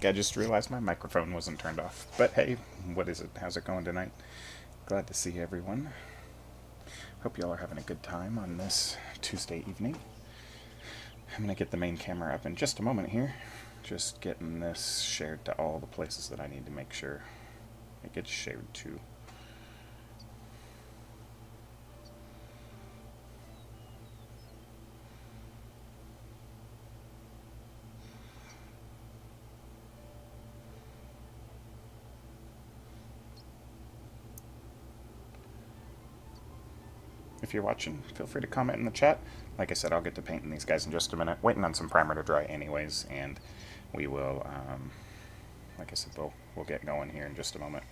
think I just realized my microphone wasn't turned off. But hey, what is it? How's it going tonight? Glad to see everyone. Hope y'all are having a good time on this Tuesday evening. I'm going to get the main camera up in just a moment here. Just getting this shared to all the places that I need to make sure it gets shared to. If you're watching, feel free to comment in the chat. Like I said, I'll get to painting these guys in just a minute. Waiting on some primer to dry anyways, and we will, like I said, we'll get going here in just a moment.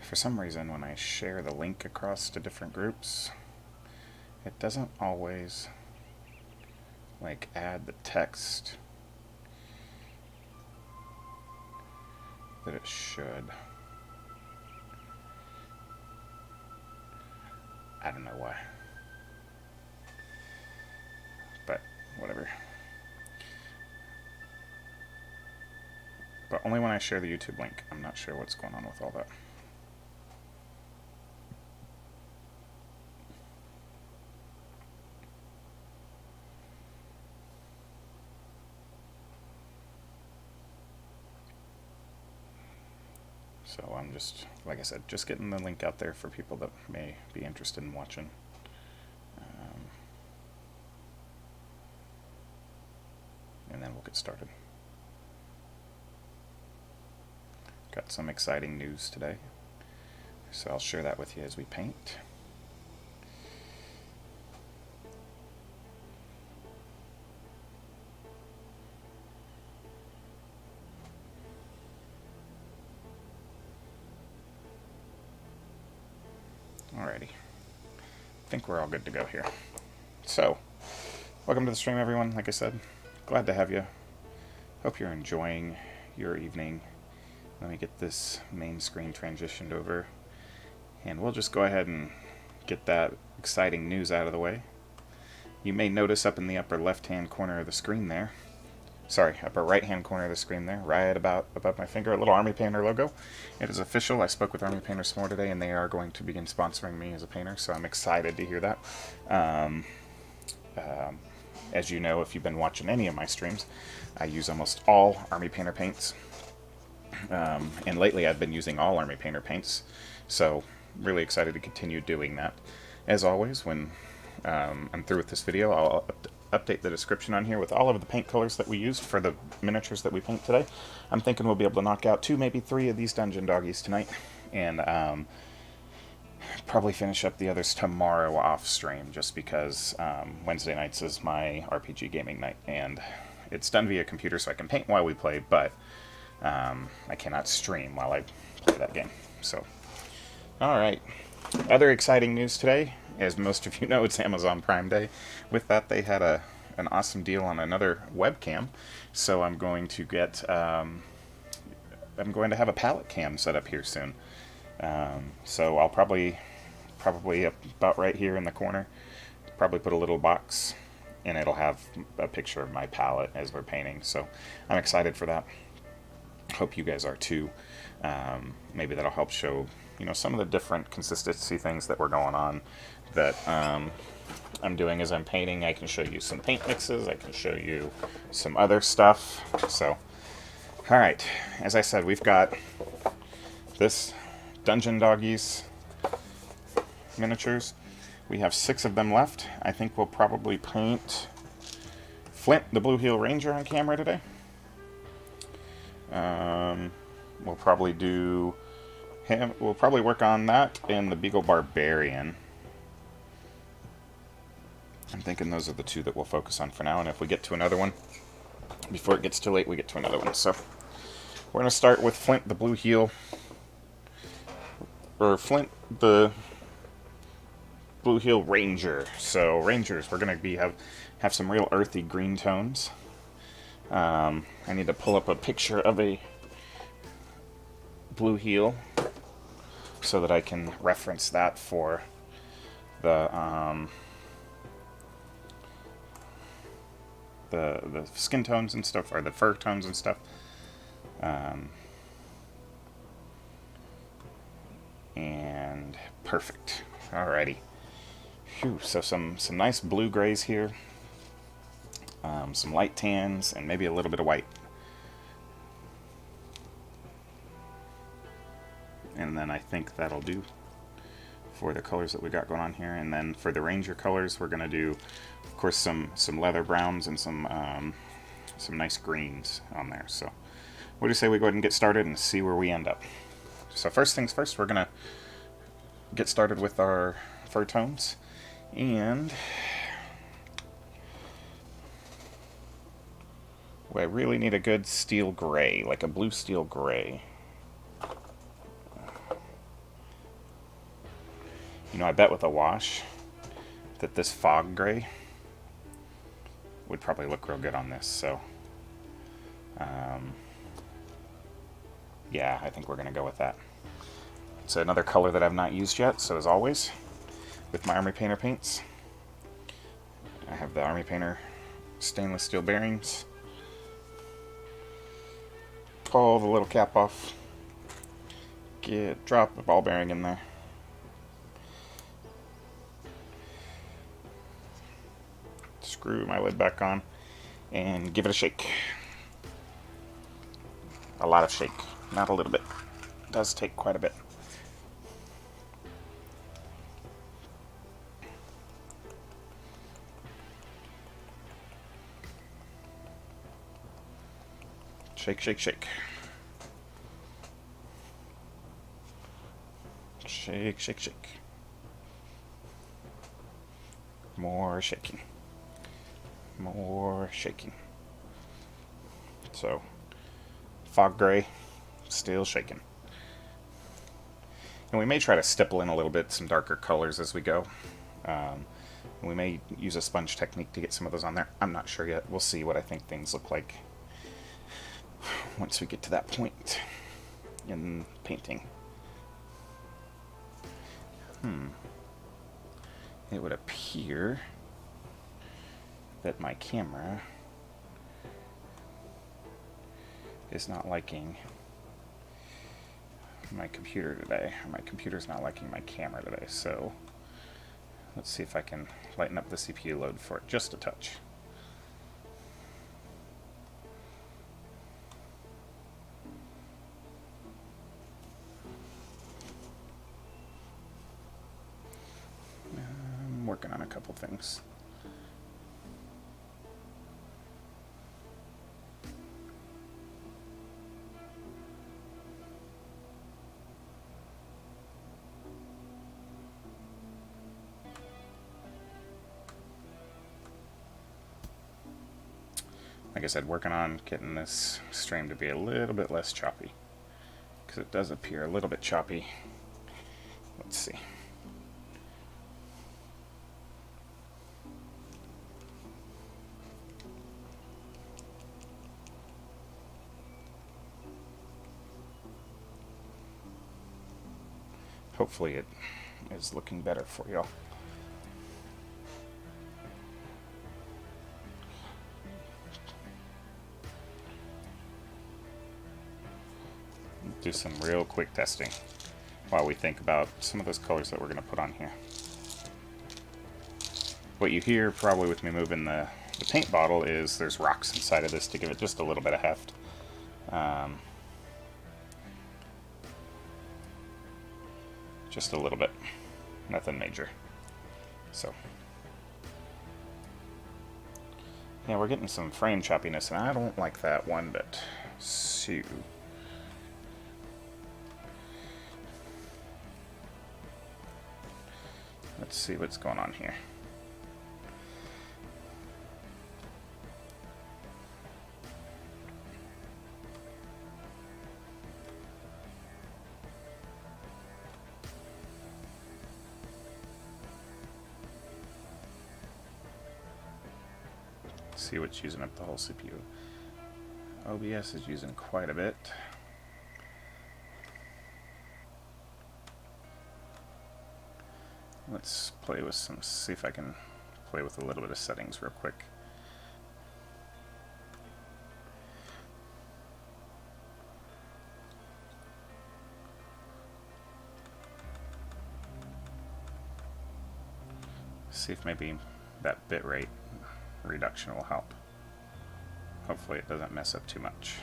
For some reason, when I share the link across to different groups, it doesn't always like add the text that it should. I don't know why, but whatever. But only when I share the YouTube link. I'm not sure what's going on with all that. So I'm just, like I said, just getting the link out there for people that may be interested in watching. And then we'll get started. Got some exciting news today, so I'll share that with you as we paint. Alrighty, I think we're all good to go here. So, welcome to the stream, everyone. Like I said, glad to have you. Hope you're enjoying your evening. Let me get this main screen transitioned over, and we'll just go ahead and get that exciting news out of the way. You may notice up in the upper left-hand corner of the screen there, upper right-hand corner of the screen there, right about above my finger, a little Army Painter logo. It is official. I spoke with Army Painter some more today, and they are going to begin sponsoring me as a painter, so I'm excited to hear that. As you know, if you've been watching any of my streams, I use almost all Army Painter paints. And lately I've been using all Army Painter paints, so really excited to continue doing that. As always, when I'm through with this video, I'll update the description on here with all of the paint colors that we used for the miniatures that we paint today. I'm thinking we'll be able to knock out 2, maybe 3 of these dungeon doggies tonight, and probably finish up the others tomorrow off stream, just because Wednesday nights is my RPG gaming night, and it's done via computer, so I can paint while we play, but I cannot stream while I play that game. So, alright. Other exciting news today, as most of you know, it's Amazon Prime Day. With that, they had an awesome deal on another webcam, so I'm going to get, I'm going to have a palette cam set up here soon. So I'll probably about right here in the corner, probably put a little box, and it'll have a picture of my palette as we're painting, so I'm excited for that. Hope you guys are too. Maybe that'll help show, some of the different consistency things that were going on that I'm doing as I'm painting. I can show you some paint mixes. I can show you some other stuff. So, all right. As I said, we've got this Dungeon Doggies miniatures. We have 6 of them left. I think we'll probably paint Flint, the Blue Heel Ranger, on camera today. We'll probably do him. We'll probably work on that and the Beagle Barbarian. I'm thinking those are the two that we'll focus on for now, and if we get to another one, before it gets too late, we get to another one. So we're going to start with Flint, the blue heel, or Flint, the blue heel ranger. So rangers, we're going to have some real earthy green tones. I need to pull up a picture of a blue heel so that I can reference that for the skin tones and stuff, or the fur tones and stuff. And perfect. Alrighty. Whew, so some nice blue grays here. Some light tans, and maybe a little bit of white. And then I think that'll do for the colors that we got going on here. And then for the ranger colors, we're going to do, of course, some leather browns and some nice greens on there. So what do you say we go ahead and get started and see where we end up? So first things first, we're going to get started with our fur tones. And I really need a good steel gray, like a blue steel gray. You know, I bet with a wash that this fog gray would probably look real good on this. So, yeah, I think we're going to go with that. It's another color that I've not used yet, so as always, with my Army Painter paints, I have the Army Painter stainless steel bearings. Pull the little cap off. Drop the ball bearing in there. Screw my lid back on and give it a shake. A lot of shake, not a little bit. It does take quite a bit. Shake, shake, shake. Shake, shake, shake. More shaking. More shaking. So, fog gray, still shaking. And we may try to stipple in a little bit some darker colors as we go. We may use a sponge technique to get some of those on there. I'm not sure yet. We'll see what I think things look like once we get to that point in painting. It would appear that my camera is not liking my computer today. My computer's not liking my camera today, so let's see if I can lighten up the CPU load for it just a touch. I'm working on a couple things. Like I said, working on getting this stream to be a little bit less choppy, because it does appear a little bit choppy. Let's see. Hopefully it is looking better for y'all. Do some real quick testing while we think about some of those colors that we're going to put on here. What you hear probably with me moving the paint bottle is there's rocks inside of this to give it just a little bit of heft. Just a little bit. Nothing major. So, yeah, we're getting some frame choppiness, and I don't like that one bit. So, let's see what's going on here. Let's see what's using up the whole CPU. OBS is using quite a bit. Let's play with some, see if I can play with a little bit of settings real quick. See if maybe that bitrate reduction will help. Hopefully it doesn't mess up too much.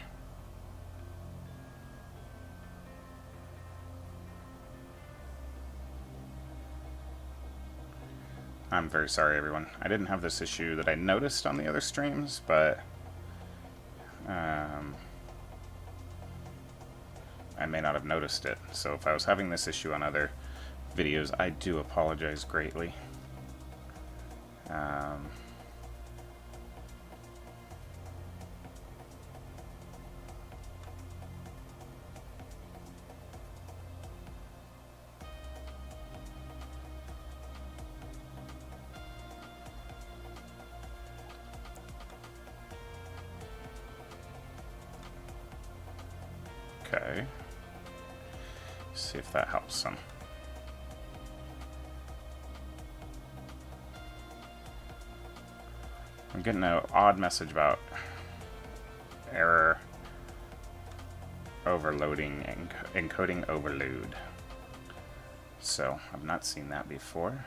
I'm very sorry, everyone. I didn't have this issue that I noticed on the other streams, but I may not have noticed it. So if I was having this issue on other videos, I do apologize greatly. Okay. See if that helps some. I'm getting an odd message about error overloading and encoding overload. So I've not seen that before.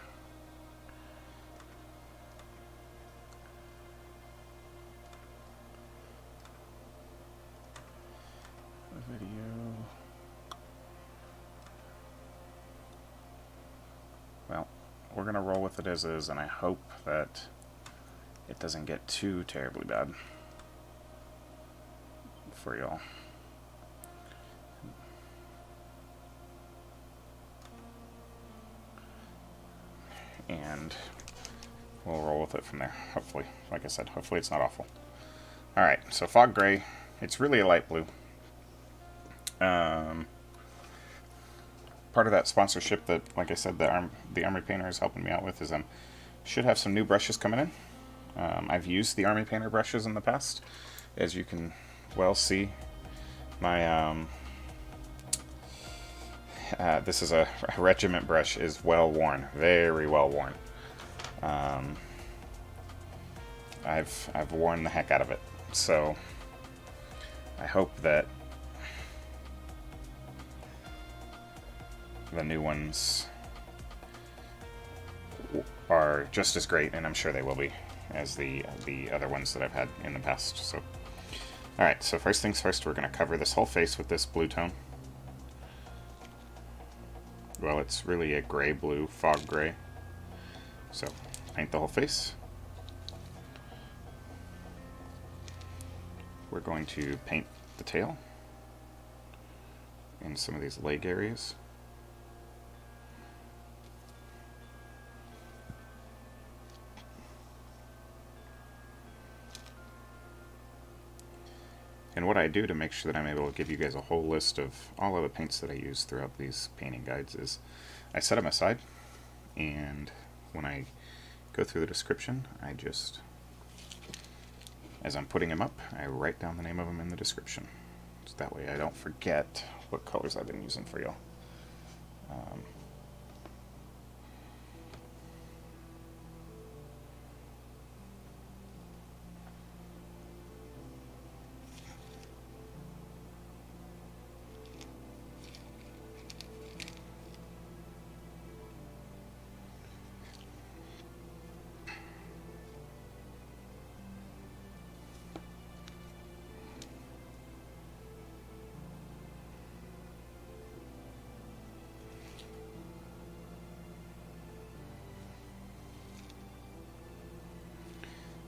Video. Well, we're gonna roll with it as is, and I hope that it doesn't get too terribly bad for y'all. And we'll roll with it from there, hopefully. Like I said, hopefully it's not awful. Alright, so fog gray. It's really a light blue. Part of that sponsorship that, like I said, the Army Painter is helping me out with is should have some new brushes coming in. I've used the Army Painter brushes in the past. As you can well see, my this is a regiment brush, is well worn, very well worn. I've worn the heck out of it, so I hope that the new ones are just as great, and I'm sure they will be, as the other ones that I've had in the past. So, alright, so first things first, we're going to cover this whole face with this blue tone. Well, it's really a gray blue, fog gray. So, paint the whole face. We're going to paint the tail and some of these leg areas. And what I do to make sure that I'm able to give you guys a whole list of all of the paints that I use throughout these painting guides is I set them aside, and when I go through the description, I just, as I'm putting them up, I write down the name of them in the description. So that way I don't forget what colors I've been using for y'all.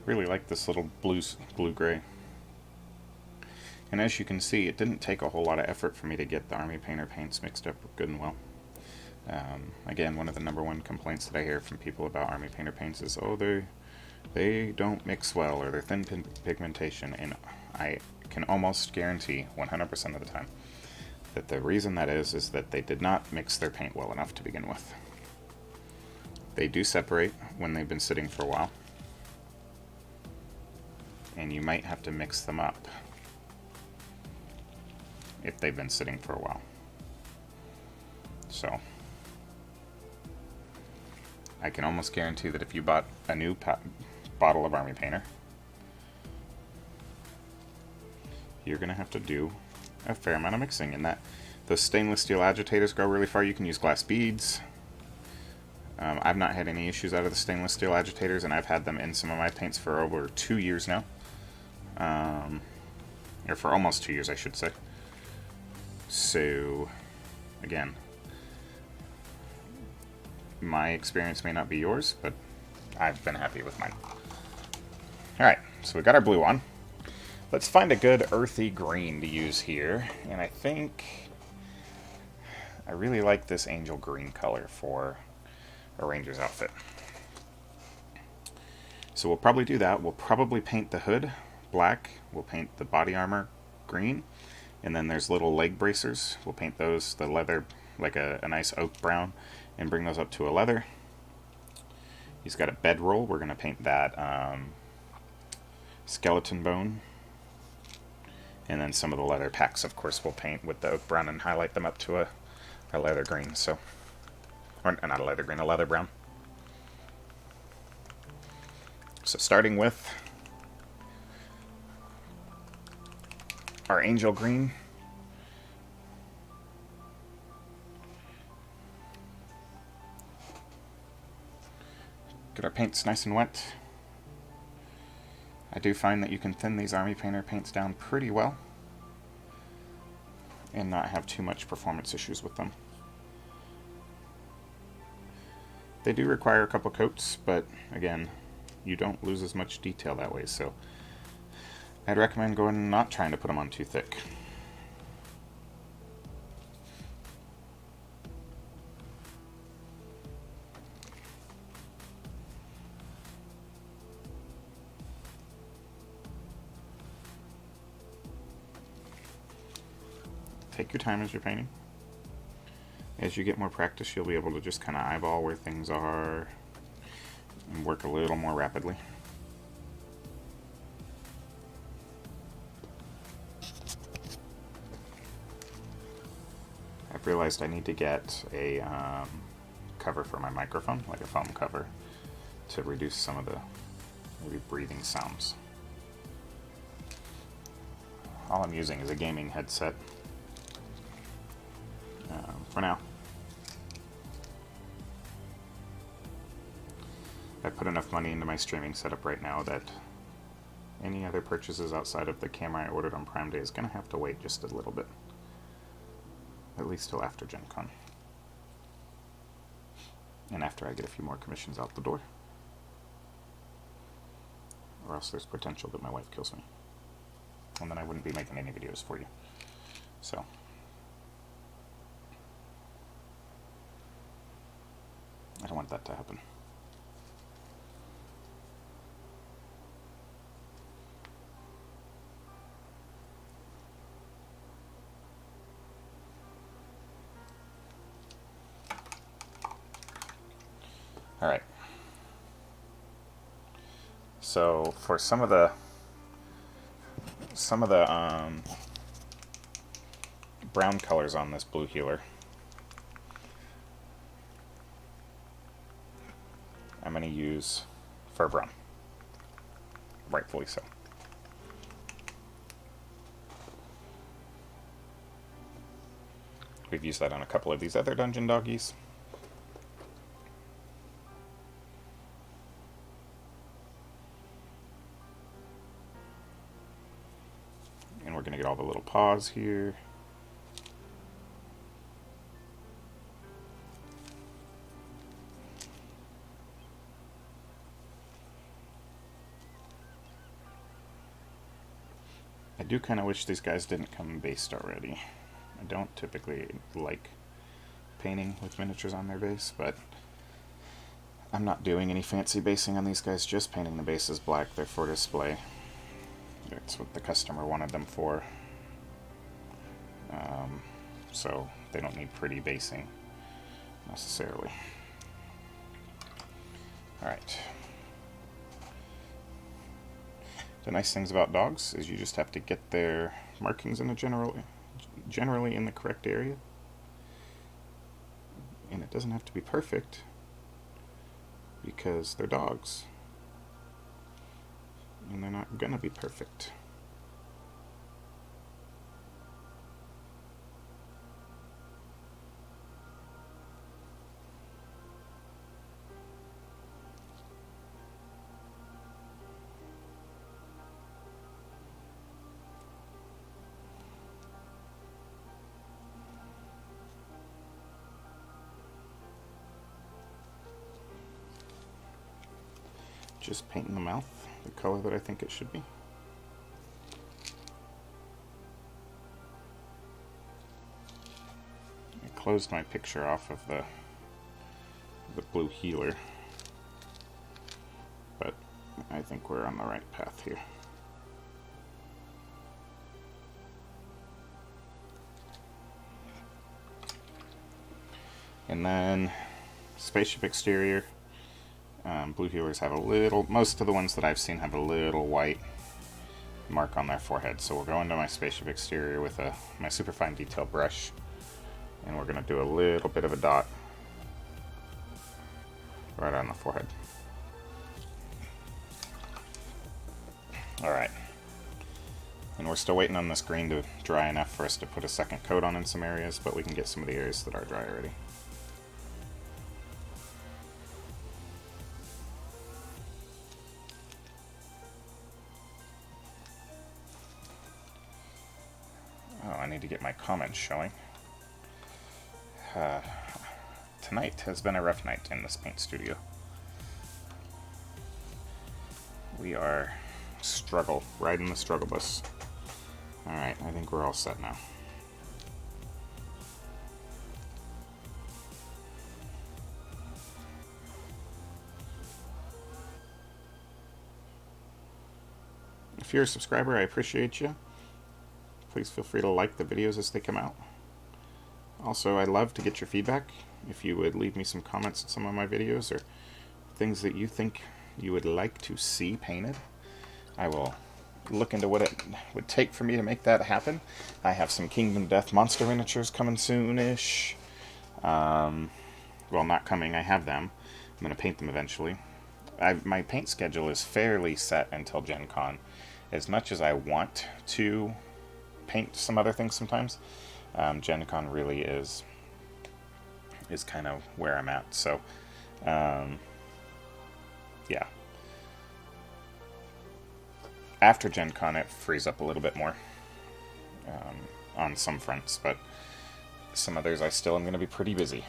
Really like this little blue-gray. And as you can see, it didn't take a whole lot of effort for me to get the Army Painter paints mixed up good and well. Again, one of the #1 complaints that I hear from people about Army Painter paints is, oh, they don't mix well, or they're thin pigmentation, and I can almost guarantee 100% of the time that the reason that is that they did not mix their paint well enough to begin with. They do separate when they've been sitting for a while. and you might have to mix them up if they've been sitting for a while. So I can almost guarantee that if you bought a new bottle of Army Painter, you're going to have to do a fair amount of mixing. And that those stainless steel agitators go really far. You can use glass beads. I've not had any issues out of the stainless steel agitators, and I've had them in some of my paints for over 2 years now. Or for almost 2 years, I should say. So, again, my experience may not be yours, but I've been happy with mine. Alright, so we got our blue on. Let's find a good earthy green to use here, and I think I really like this angel green color for a ranger's outfit. So we'll probably do that. We'll probably paint the hood black, we'll paint the body armor green, and then there's little leg bracers. We'll paint those, the leather, like a nice oak brown, and bring those up to a leather. He's got a bedroll. We're going to paint that skeleton bone. And then some of the leather packs, of course, we'll paint with the oak brown and highlight them up to a leather green. So, or not a leather green, a leather brown. So starting with our angel green. Get our paints nice and wet. I do find that you can thin these Army Painter paints down pretty well and not have too much performance issues with them. They do require a couple coats, but again, you don't lose as much detail that way, so I'd recommend going and not trying to put them on too thick. Take your time as you're painting. As you get more practice, you'll be able to just kind of eyeball where things are and work a little more rapidly. I've realized I need to get a cover for my microphone, like a foam cover, to reduce some of the maybe breathing sounds. All I'm using is a gaming headset for now. I put enough money into my streaming setup right now that any other purchases outside of the camera I ordered on Prime Day is going to have to wait just a little bit. At least till after Gen Con. And after I get a few more commissions out the door. Or else there's potential that my wife kills me. And then I wouldn't be making any videos for you. So. I don't want that to happen. All right. So for some of the brown colors on this blue healer, I'm going to use fur brown, rightfully so. We've used that on a couple of these other dungeon doggies. And we're going to get all the little paws here. I do kind of wish these guys didn't come based already. I don't typically like painting with miniatures on their base, but I'm not doing any fancy basing on these guys, just painting the bases black. They're for display. That's what the customer wanted them for. So they don't need pretty basing necessarily. Alright. The nice things about dogs is you just have to get their markings in a generally in the correct area. And it doesn't have to be perfect because they're dogs. And they're not gonna be perfect. Just painting the mouth the color that I think it should be. I closed my picture off of the blue healer, but I think we're on the right path here. And then Spaceship Exterior. Blue healers have a little, most of the ones that I've seen have a little white mark on their forehead. So we'll go into my Spaceship Exterior with my superfine detail brush, and we're going to do a little bit of a dot right on the forehead. Alright. And we're still waiting on this green to dry enough for us to put a second coat on in some areas, but we can get some of the areas that are dry already. I need to get my comments showing. Tonight has been a rough night in this paint studio. We are riding the struggle bus. Alright, I think we're all set now. If you're a subscriber, I appreciate you. Please feel free to like the videos as they come out. Also, I love to get your feedback. If you would leave me some comments on some of my videos or things that you think you would like to see painted, I will look into what it would take for me to make that happen. I have some Kingdom Death monster miniatures coming soon-ish. Well, not coming, I have them. I'm going to paint them eventually. My paint schedule is fairly set until Gen Con. As much as I want to paint some other things sometimes, Gen Con really is kind of where I'm at. So, yeah. After Gen Con, it frees up a little bit more on some fronts, but some others I still am going to be pretty busy.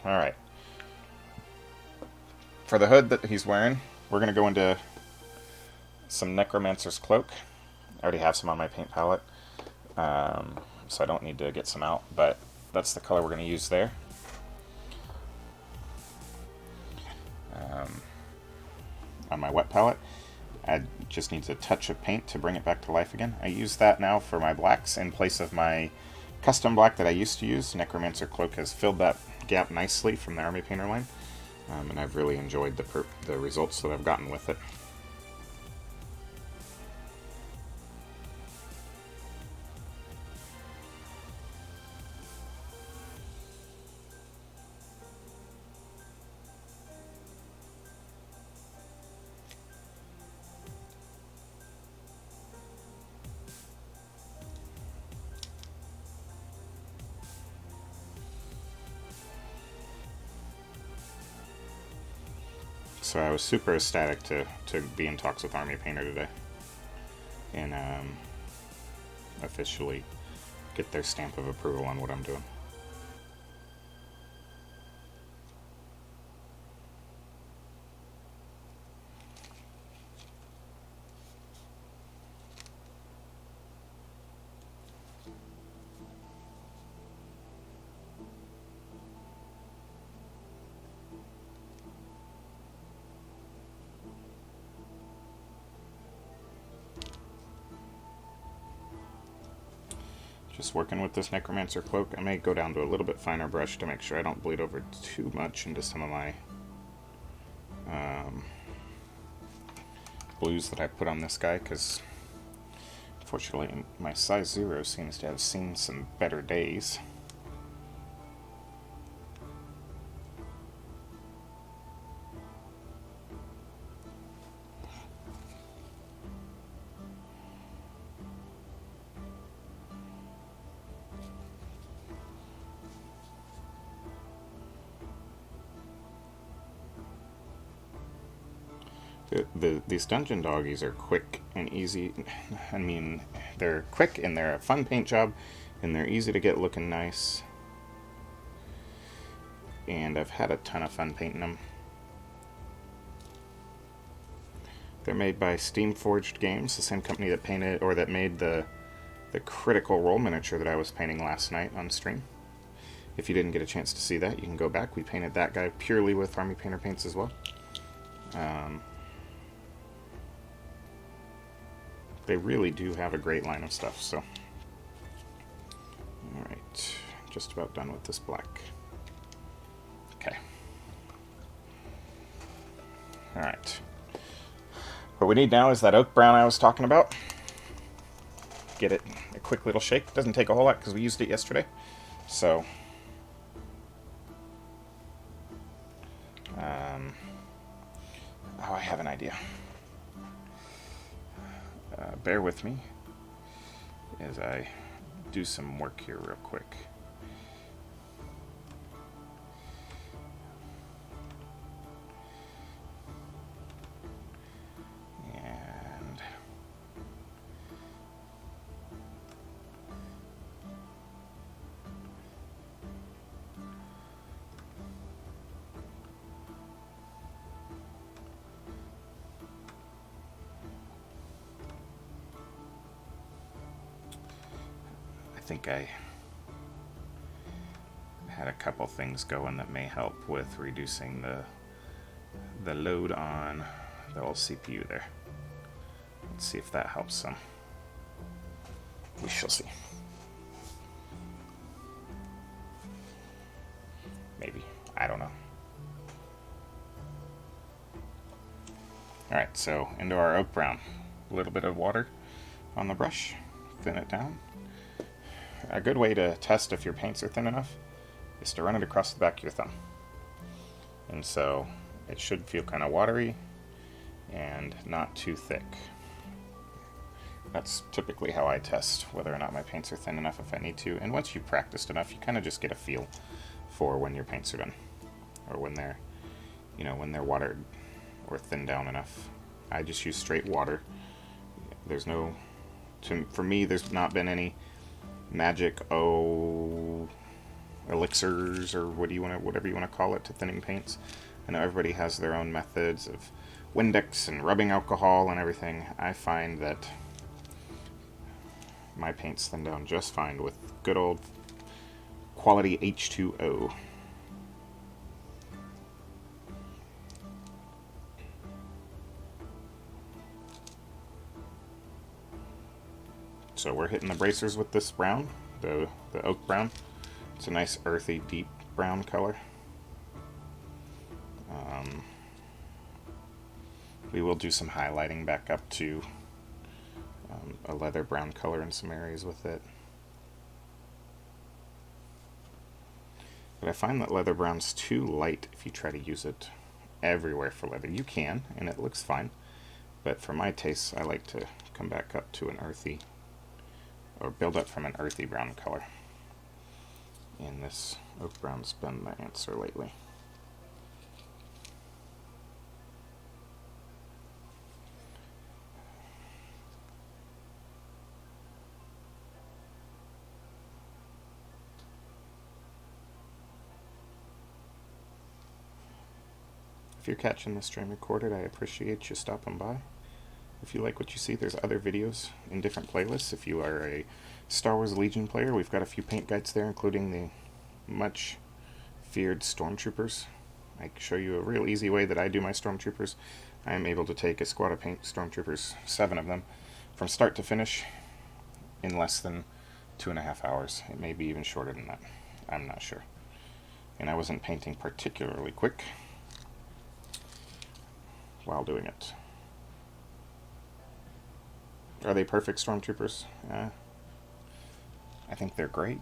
Alright. For the hood that he's wearing, we're going to go into some Necromancer's Cloak. I already have some on my paint palette, so I don't need to get some out, but that's the color we're going to use there. On my wet palette, I just need a touch of paint to bring it back to life again. I use that now for my blacks in place of my custom black that I used to use. Necromancer Cloak has filled that gap nicely from the Army Painter line, and I've really enjoyed the results that I've gotten with it. So I was super ecstatic to be in talks with Army Painter today and officially get their stamp of approval on what I'm doing. Just working with this Necromancer Cloak. I may go down to a little bit finer brush to make sure I don't bleed over too much into some of my blues that I put on this guy, because unfortunately my size 0 seems to have seen some better days. These dungeon doggies are quick and easy. I mean, they're quick and they're a fun paint job, and they're easy to get looking nice. And I've had a ton of fun painting them. They're made by Steamforged Games, the same company that painted or that made the Critical Role miniature that I was painting last night on stream. If you didn't get a chance to see that, you can go back. We painted that guy purely with Army Painter paints as well. They really do have a great line of stuff, so. Alright, just about done with this black. Okay. Alright. What we need now is that oak brown I was talking about. Get it a quick little shake. Doesn't take a whole lot because we used it yesterday. So. Oh, I have an idea. Bear with me as I do some work here real quick. And I think I had a couple things going that may help with reducing the load on the old CPU there. Let's see if that helps some. We shall see. Maybe. I don't know. Alright, so into our oak brown. A little bit of water on the brush. Thin it down. A good way to test if your paints are thin enough is to run it across the back of your thumb. And so it should feel kind of watery and not too thick. That's typically how I test whether or not my paints are thin enough if I need to. And once you've practiced enough, you kind of just get a feel for when your paints are done, or when they're, when they're watered or thinned down enough. I just use straight water. There's no, for me, there's not been any magic elixirs or whatever you want to call it to thinning paints. I know everybody has their own methods of Windex and rubbing alcohol and everything. I find that my paints thin down just fine with good old quality H2O. So we're hitting the bracers with this brown, the oak brown. It's a nice earthy, deep brown color. We will do some highlighting back up to a leather brown color in some areas with it. But I find that leather brown's too light if you try to use it everywhere for leather. You can, and it looks fine. But for my tastes, I like to come back up to an earthy, or build up from an earthy brown color. And this oak brown's been my answer lately. If you're catching this stream recorded, I appreciate you stopping by. If you like what you see, there's other videos in different playlists. If you are a Star Wars Legion player, we've got a few paint guides there, including the much feared Stormtroopers. I show you a real easy way that I do my Stormtroopers. I am able to take a squad of paint Stormtroopers, 7 of them, from start to finish in less than 2.5 hours. It may be even shorter than that. I'm not sure. And I wasn't painting particularly quick while doing it. Are they perfect stormtroopers? I think they're great.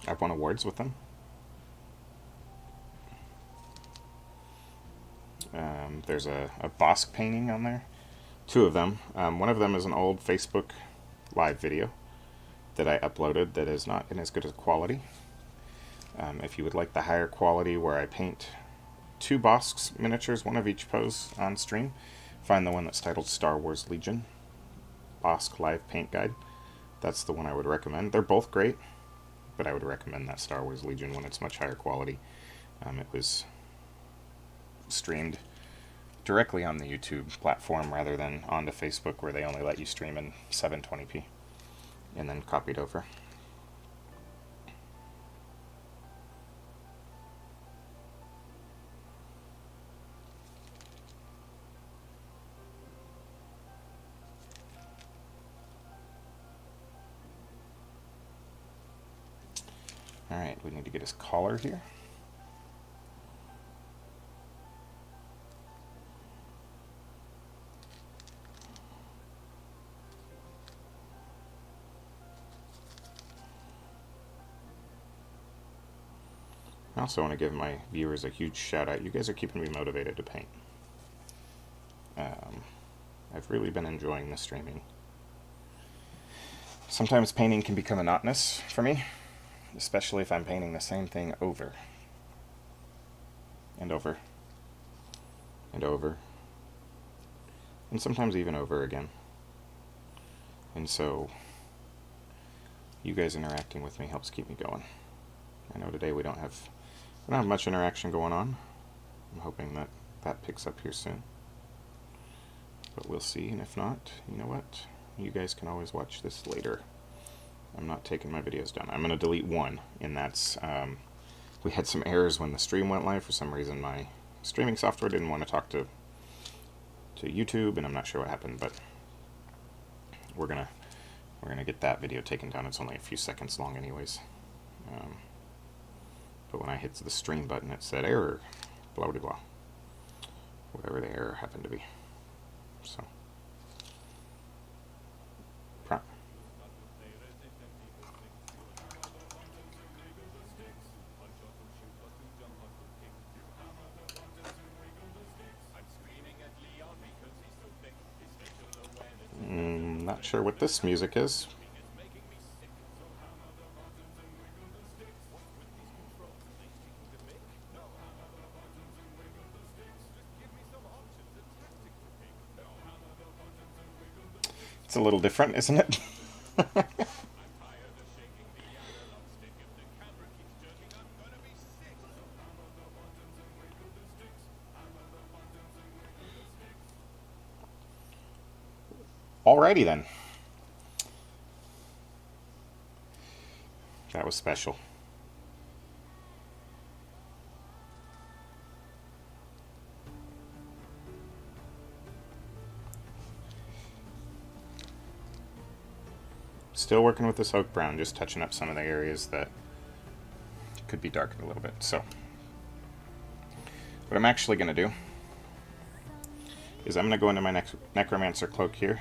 I've won awards with them. There's a Bosk painting on there. Two of them. One of them is an old Facebook live video that I uploaded that is not in as good a quality. If you would like the higher quality where I paint two Bosk miniatures, one of each pose on stream, find the one that's titled Star Wars Legion Bosk Live Paint Guide. That's the one I would recommend. They're both great, but I would recommend that Star Wars Legion one. It's much higher quality. It was streamed directly on the YouTube platform rather than onto Facebook where they only let you stream in 720p and then copied over. Alright, we need to get his collar here. I also want to give my viewers a huge shout out. You guys are keeping me motivated to paint. I've really been enjoying the streaming. Sometimes painting can become monotonous for me, especially if I'm painting the same thing over and over and over, and sometimes even over again. And so you guys interacting with me helps keep me going. I know today we don't have much interaction going on. I'm hoping that that picks up here soon, but we'll see. And if not, you know what, you guys can always watch this later. I'm not taking my videos down. I'm going to delete one, and that's we had some errors when the stream went live. For some reason my streaming software didn't want to talk to YouTube, and I'm not sure what happened, but we're gonna get that video taken down. It's only a few seconds long anyways. But when I hit the stream button, it said error, blah blah blah, whatever the error happened to be. So not sure what this music is. It's a little different, isn't it? Alrighty then. That was special. Still working with this oak brown, just touching up some of the areas that could be darkened a little bit. So what I'm actually going to do is I'm going to go into my Necromancer Cloak here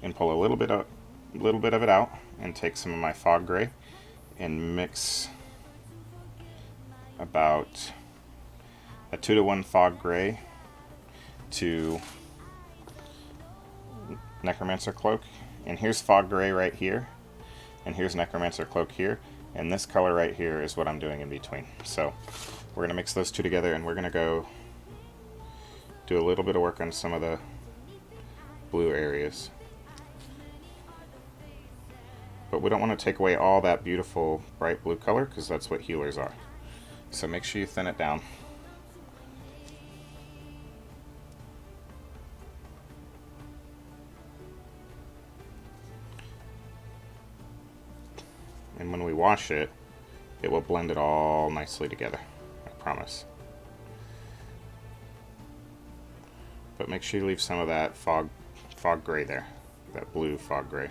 and pull a little bit of it out and take some of my fog gray and mix about a 2-to-1 fog gray to Necromancer Cloak. And here's fog gray right here, and here's Necromancer Cloak here, and this color right here is what I'm doing in between. So we're going to mix those two together, and we're going to go do a little bit of work on some of the blue areas. But we don't want to take away all that beautiful bright blue color, because that's what healers are. So make sure you thin it down. And when we wash it, it will blend it all nicely together, I promise. But make sure you leave some of that fog gray there, that blue fog gray.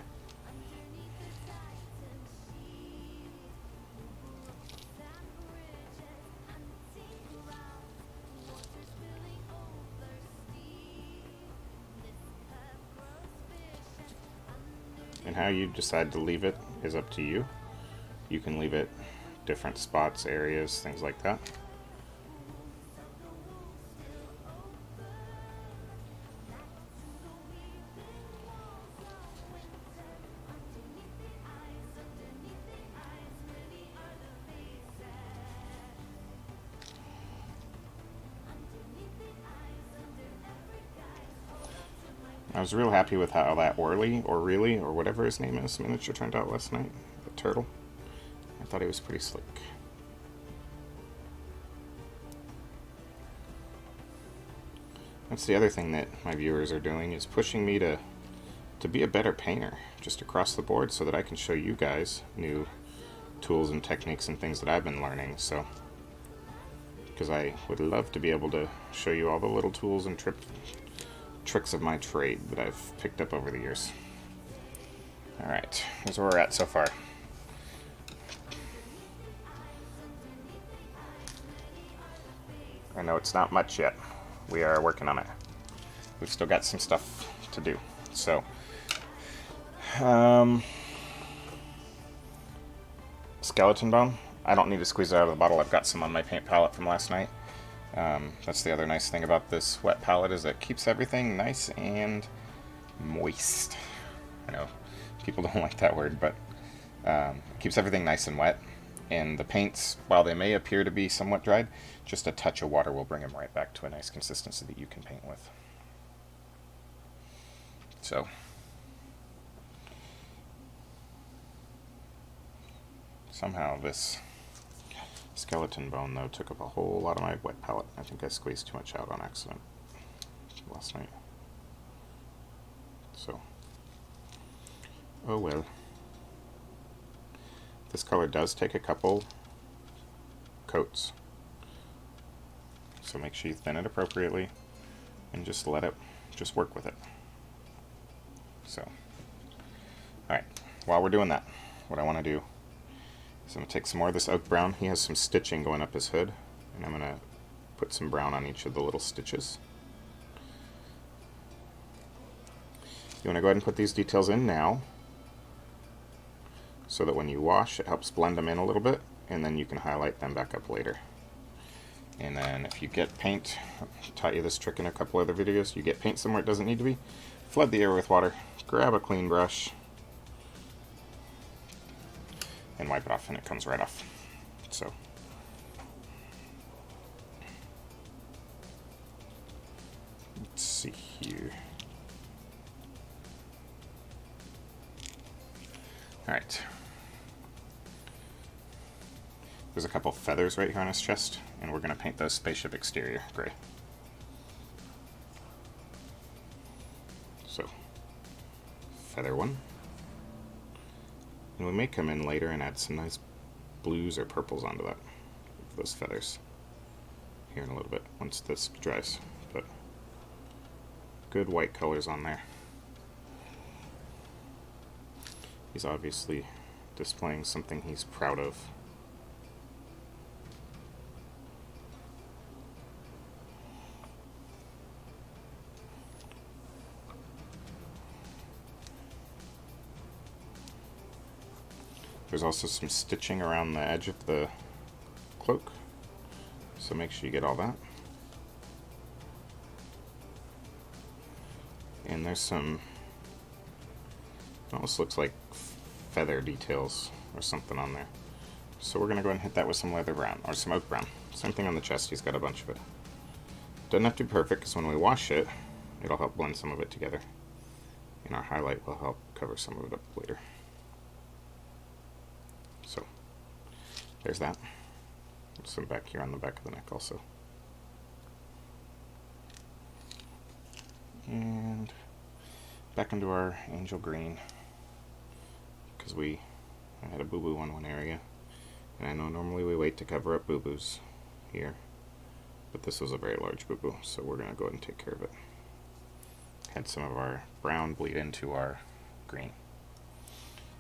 And how you decide to leave it is up to you. You can leave it different spots, areas, things like that. I was real happy with how that Orly, or Really, or whatever his name is, miniature turned out last night. The turtle. I thought he was pretty slick. That's the other thing that my viewers are doing, is pushing me to be a better painter, just across the board, so that I can show you guys new tools and techniques and things that I've been learning. So, because I would love to be able to show you all the little tools and tricks of my trade that I've picked up over the years. Alright, here's where we're at so far. I know it's not much yet. We are working on it. We've still got some stuff to do. So, skeleton bone. I don't need to squeeze it out of the bottle. I've got some on my paint palette from last night. That's the other nice thing about this wet palette, is it keeps everything nice and moist. I know people don't like that word, but it keeps everything nice and wet. And the paints, while they may appear to be somewhat dried, just a touch of water will bring them right back to a nice consistency that you can paint with. So, somehow this skeleton bone, though, took up a whole lot of my wet palette. I think I squeezed too much out on accident last night. So, oh well. This color does take a couple coats, so make sure you thin it appropriately and just let it, just work with it. So, alright, while we're doing that, what I want to do is I'm going to take some more of this oak brown. He has some stitching going up his hood, and I'm going to put some brown on each of the little stitches. You want to go ahead and put these details in now, so that when you wash, it helps blend them in a little bit, and then you can highlight them back up later. And then if you get paint, I've taught you this trick in a couple other videos, you get paint somewhere it doesn't need to be, flood the area with water, grab a clean brush, and wipe it off, and it comes right off. So, let's see here. Alright. There's a couple feathers right here on his chest, and we're going to paint those Spaceship Exterior gray. So, feather one. And we may come in later and add some nice blues or purples onto that, those feathers, here in a little bit, once this dries. But good white colors on there. He's obviously displaying something he's proud of. There's also some stitching around the edge of the cloak, so make sure you get all that. And there's some, it almost looks like feather details or something on there. So we're going to go ahead and hit that with some leather brown, or some oak brown. Same thing on the chest, he's got a bunch of it. Doesn't have to be perfect, because when we wash it, it'll help blend some of it together. And our highlight will help cover some of it up later. So, there's that. Some back here on the back of the neck also. And back into our angel green, because I had a boo-boo on one area, and I know normally we wait to cover up boo-boos here, but this was a very large boo-boo, so we're going to go ahead and take care of it. Had some of our brown bleed into our green.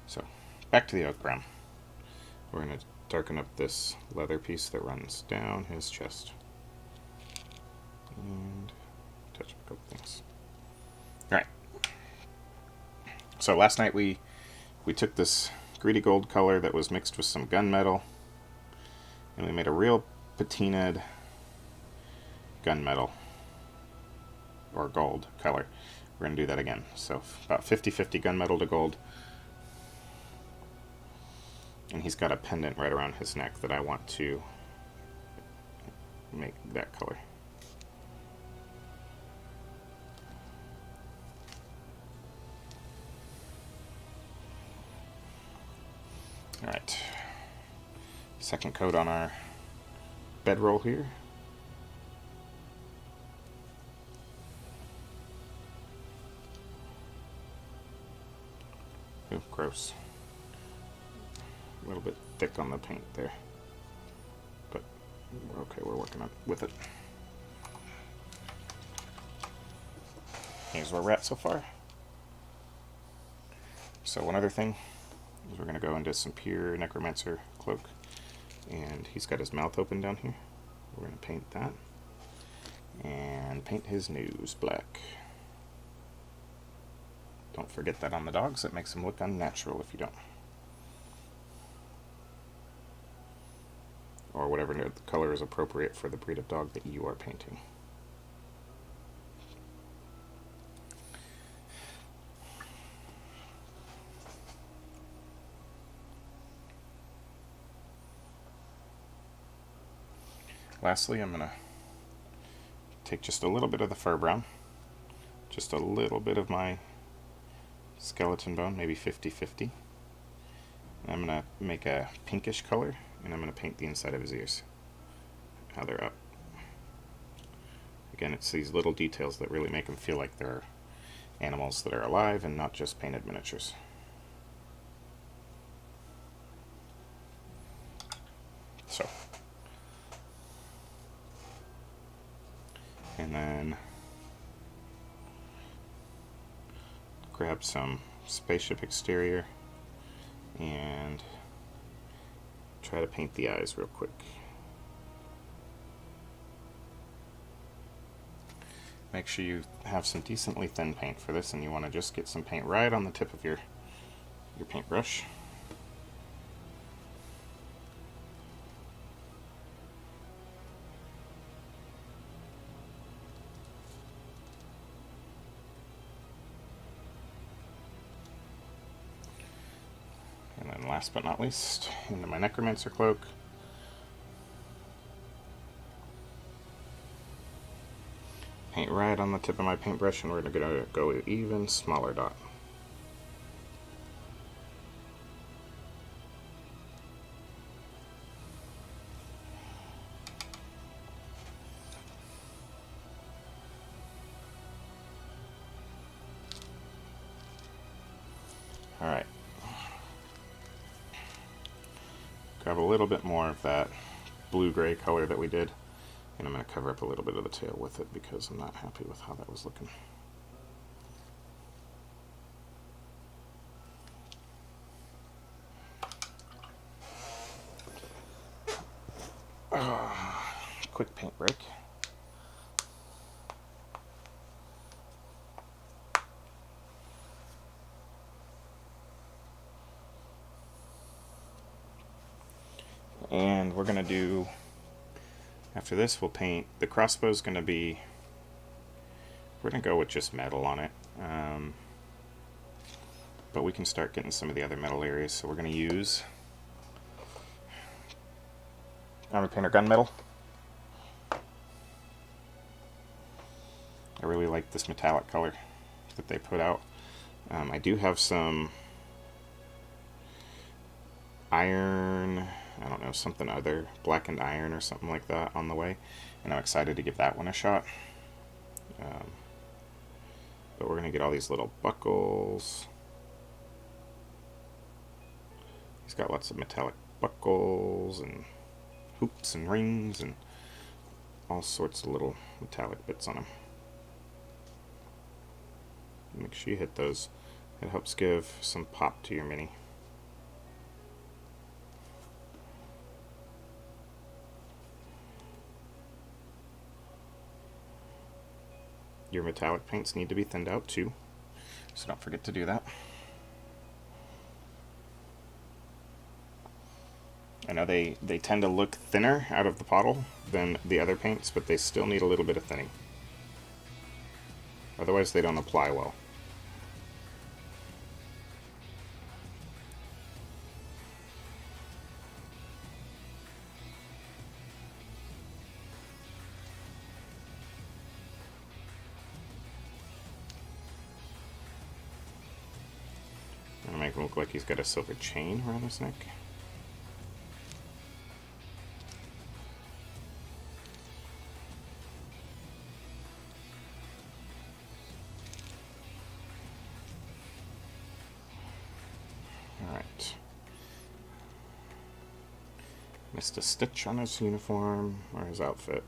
So, back to the oak brown. We're going to darken up this leather piece that runs down his chest. And touch up a couple things. Alright. So last night we we took this greedy gold color that was mixed with some gunmetal, and we made a real patinaed gunmetal, or gold color. We're going to do that again. So about 50-50 gunmetal to gold. And he's got a pendant right around his neck that I want to make that color. Alright, second coat on our bedroll here. Ooh, gross. A little bit thick on the paint there. But we're okay, we're working with it. Here's where we're at so far. So one other thing is we're going to go into some pure Necromancer Cloak. And he's got his mouth open down here. We're going to paint that. And paint his nose black. Don't forget that on the dogs. It makes them look unnatural if you don't. Or whatever the color is appropriate for the breed of dog that you are painting. Lastly, I'm going to take just a little bit of the fur brown, just a little bit of my skeleton bone, maybe 50-50. I'm going to make a pinkish color, and I'm going to paint the inside of his ears, how they're up. Again, it's these little details that really make them feel like they're animals that are alive and not just painted miniatures. So, and then grab some Spaceship Exterior and try to paint the eyes real quick. Make sure you have some decently thin paint for this, and you want to just get some paint right on the tip of your paintbrush. And then last but not least, into my Necromancer Cloak. Paint right on the tip of my paintbrush, and we're going to go with an even smaller dot. Alright. Grab a little bit more of that blue-gray color that we did, and I'm going to cover up a little bit of the tail with it because I'm not happy with how that was looking. Quick paint break. And we're going to do, after this we'll paint, the crossbow's going to be, we're going to go with just metal on it. But we can start getting some of the other metal areas, so we're going to use Armor Painter Gunmetal. I really like this metallic color that they put out. I do have some iron, I don't know, something other, blackened iron or something like that on the way, and I'm excited to give that one a shot. But we're going to get all these little buckles. He's got lots of metallic buckles and hoops and rings and all sorts of little metallic bits on him. Make sure you hit those. It helps give some pop to your mini. Your metallic paints need to be thinned out too, so don't forget to do that. I know they tend to look thinner out of the bottle than the other paints, but they still need a little bit of thinning. Otherwise they don't apply well. I'm gonna make him look like he's got a silver chain around his neck. Alright. Missed a stitch on his uniform or his outfit.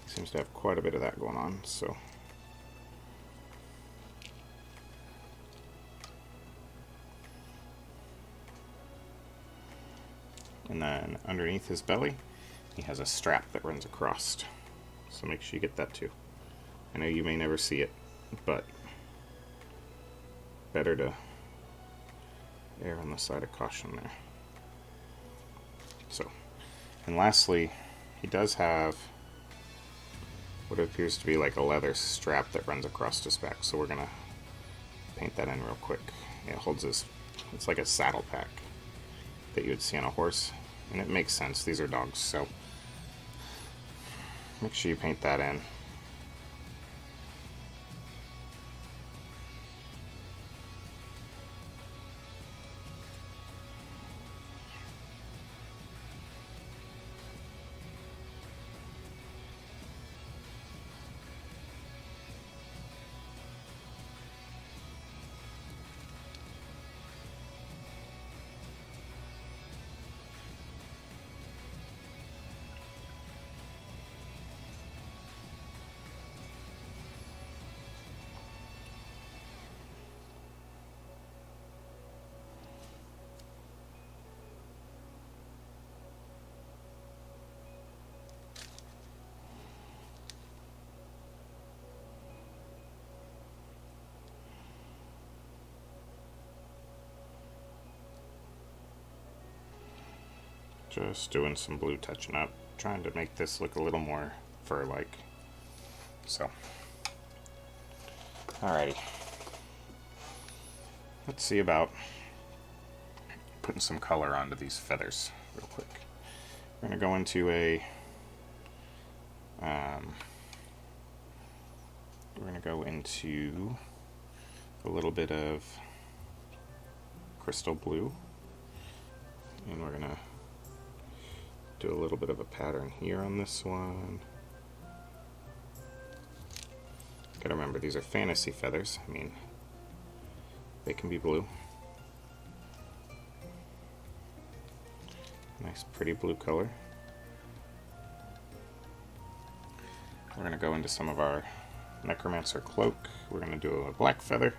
Seems to have quite a bit of that going on, so. And then underneath his belly, he has a strap that runs across. So make sure you get that too. I know you may never see it, but better to err on the side of caution there. So, and lastly, he does have what appears to be like a leather strap that runs across his back. So we're gonna paint that in real quick. It holds his, it's like a saddle pack that you would see on a horse. And it makes sense, these are dogs, so make sure you paint that in. Just doing some blue touching up, trying to make this look a little more fur-like. So, alrighty. Let's see about putting some color onto these feathers real quick. We're going to go into a little bit of crystal blue, and we're going to do a little bit of a pattern here on this one. Gotta remember, these are fantasy feathers. I mean, they can be blue. Nice, pretty blue color. We're gonna go into some of our Necromancer Cloak. We're gonna do a black feather.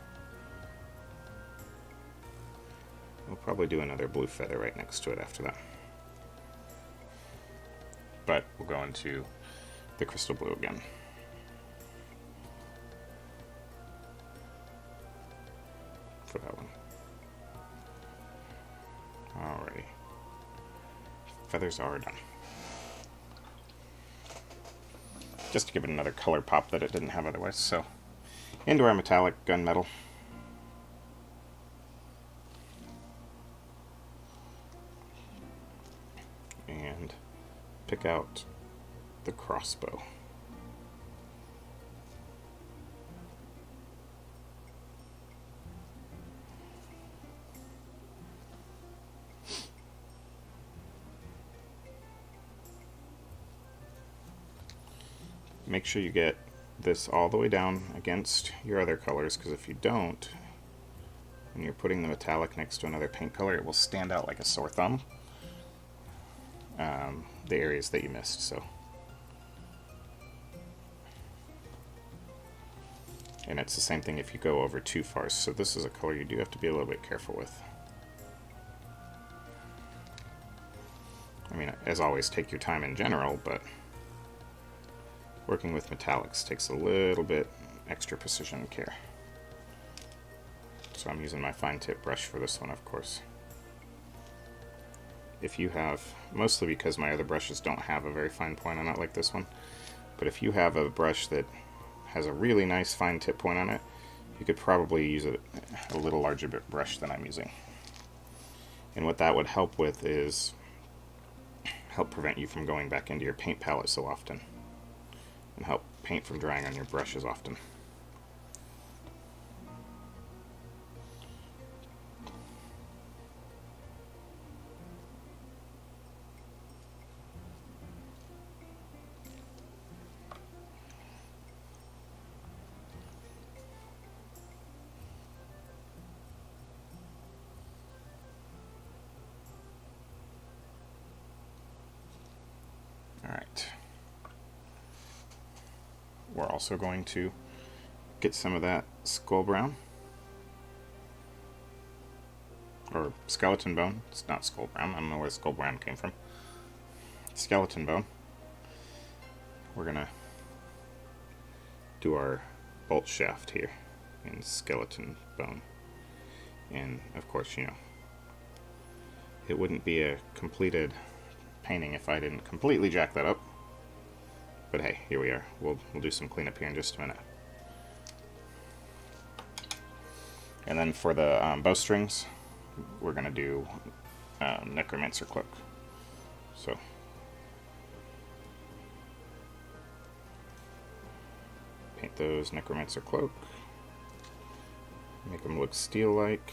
We'll probably do another blue feather right next to it after that. But we'll go into the crystal blue again. For that one. Alrighty. Feathers are done. Just to give it another color pop that it didn't have otherwise. So, into our metallic gunmetal. And pick out the crossbow. Make sure you get this all the way down against your other colors, because if you don't, when you're putting the metallic next to another paint color, it will stand out like a sore thumb. The areas that you missed, so. And it's the same thing if you go over too far, so this is a color you do have to be a little bit careful with. I mean, as always, take your time in general, but working with metallics takes a little bit extra precision and care. So I'm using my fine tip brush for this one, of course. if you have, mostly because my other brushes don't have a very fine point on it like this one, but if you have a brush that has a really nice fine tip point on it, you could probably use a little larger brush than I'm using. And what that would help with is help prevent you from going back into your paint palette so often, and help paint from drying on your brush as often. Alright. We're also going to get some of that skull brown, or skeleton bone. It's not skull brown. I don't know where skull brown came from. Skeleton bone. We're gonna do our bolt shaft here in skeleton bone. And of course, you know, it wouldn't be a completed painting if I didn't completely jack that up. But hey, here we are. We'll do some cleanup here in just a minute. And then for the bowstrings, we're going to do Necromancer Cloak. So paint those Necromancer Cloak. Make them look steel-like.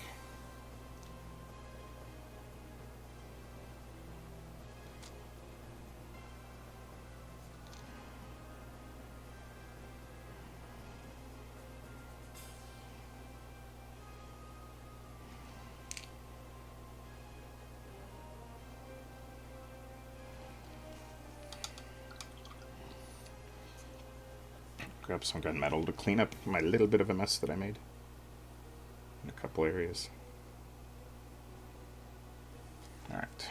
Grab some gunmetal to clean up my little bit of a mess that I made in a couple areas. Alright.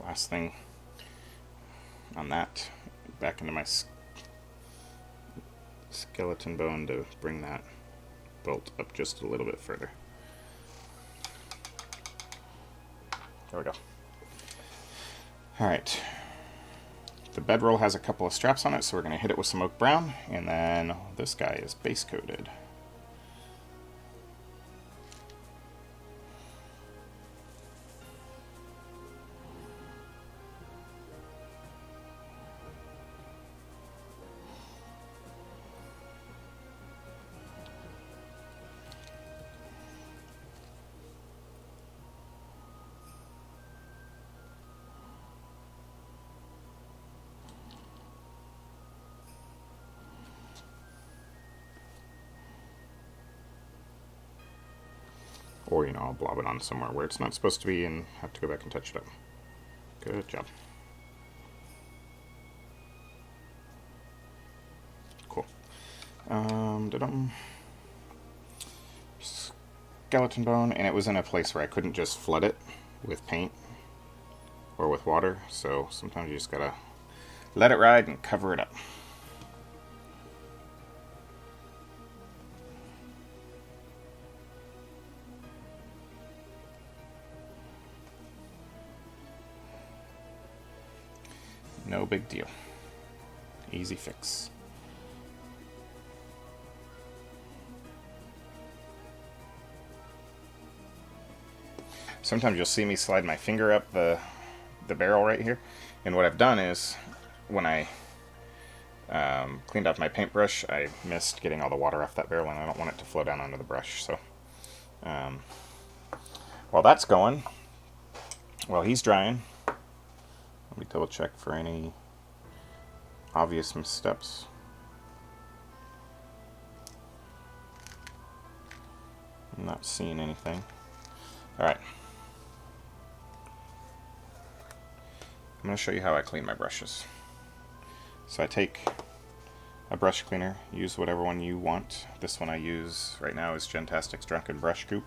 Last thing on that, back into my skeleton bone to bring that bolt up just a little bit further. There we go. Alright. The bedroll has a couple of straps on it, so we're going to hit it with some oak brown, and then this guy is base coated. Or, you know, I'll blob it on somewhere where it's not supposed to be and have to go back and touch it up. Good job. Cool. Skeleton bone, and it was in a place where I couldn't just flood it with paint or with water, so sometimes you just gotta let it ride and cover it up. No big deal. Easy fix. Sometimes you'll see me slide my finger up the barrel right here, and what I've done is when I cleaned off my paintbrush, I missed getting all the water off that barrel, and I don't want it to flow down onto the brush. So while that's going, while he's drying, let me double check for any obvious missteps. I'm not seeing anything. Alright. I'm going to show you how I clean my brushes. So I take a brush cleaner, use whatever one you want. This one I use right now is Gentastic's Drunken Brush Goop.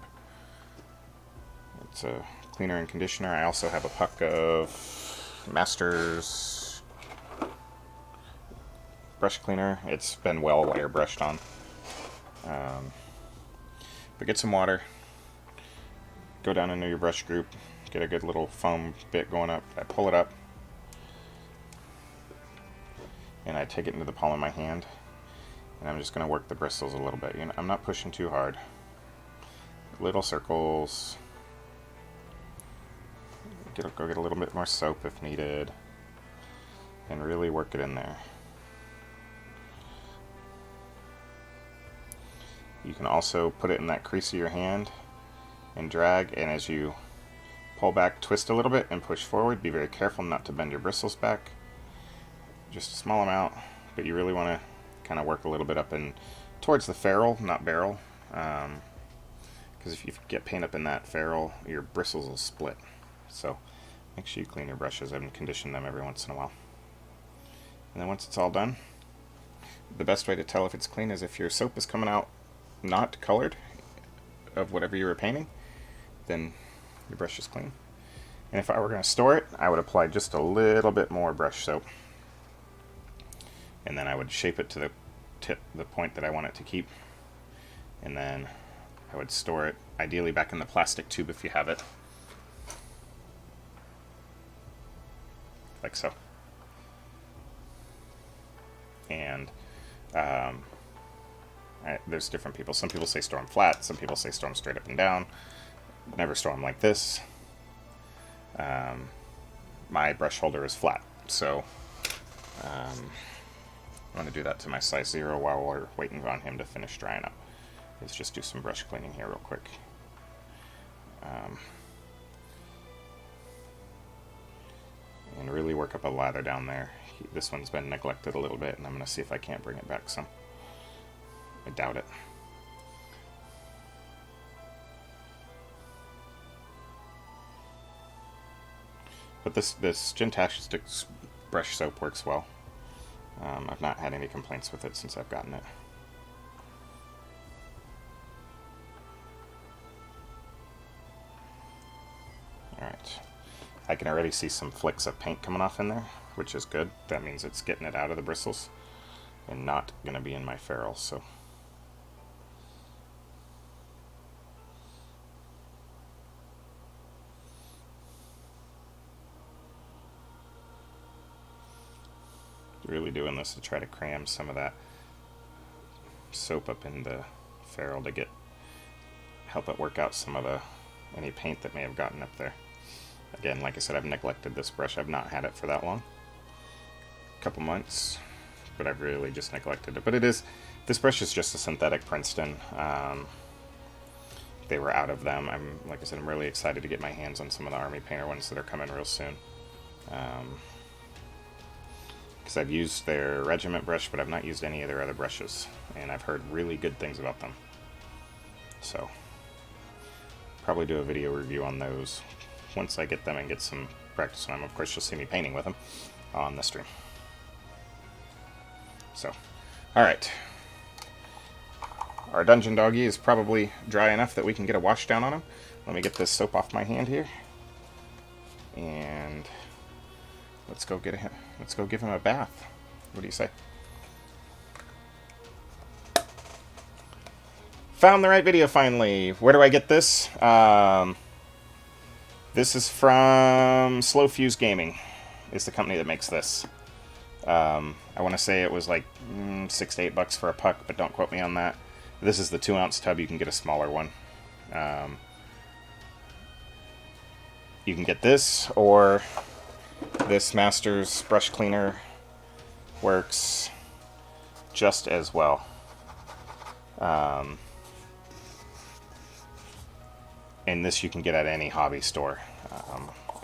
It's a cleaner and conditioner. I also have a puck of Master's brush cleaner. It's been well airbrushed on. But get some water, go down into your brush group, get a good little foam bit going up. I pull it up, and I take it into the palm of my hand, and I'm just going to work the bristles a little bit. You know, I'm not pushing too hard. Little circles. Go get a little bit more soap if needed, and really work it in there. You can also put it in that crease of your hand and drag, and as you pull back, twist a little bit and push forward. Be very careful not to bend your bristles back. Just a small amount, but you really want to kind of work a little bit up and towards the ferrule, not barrel, because if you get paint up in that ferrule, your bristles will split. So make sure you clean your brushes and condition them every once in a while. And then once it's all done, the best way to tell if it's clean is if your soap is coming out not colored of whatever you were painting, then your brush is clean. And if I were going to store it, I would apply just a little bit more brush soap, and then I would shape it to the tip, the point that I want it to keep, and then I would store it ideally back in the plastic tube if you have it, like so. And there's different people. Some people say store them flat, some people say store them straight up and down. Never store them like this. My brush holder is flat, so I'm going to do that to my size 0 while we're waiting on him to finish drying up. Let's just do some brush cleaning here real quick. And really work up a lather down there. This one's been neglected a little bit, and I'm going to see if I can't bring it back some. I doubt it. But this Gentastic brush soap works well. I've not had any complaints with it since I've gotten it. Alright. I can already see some flicks of paint coming off in there, which is good. That means it's getting it out of the bristles and not going to be in my ferrule. So really doing this to try to cram some of that soap up in the ferrule to help it work out some of any paint that may have gotten up there. Again, like I said, I've neglected this brush. I've not had it for that long, a couple months, but I've really just neglected it. But this brush is just a synthetic Princeton. They were out of them. Like I said, I'm really excited to get my hands on some of the Army Painter ones that are coming real soon. Because I've used their Regiment brush, but I've not used any of their other brushes, and I've heard really good things about them. So, probably do a video review on those once I get them and get some practice on them. Of course, you'll see me painting with them on the stream. So, alright. Our Dungeon Doggy is probably dry enough that we can get a wash down on him. Let me get this soap off my hand here. And let's go give him a bath. What do you say? Found the right video finally. Where do I get this? This is from Slow Fuse Gaming. It's the company that makes this. I want to say it was like $6 to $8 for a puck, but don't quote me on that. This is the 2-ounce tub. You can get a smaller one. You can get this, or this Master's brush cleaner works just as well. And this you can get at any hobby store.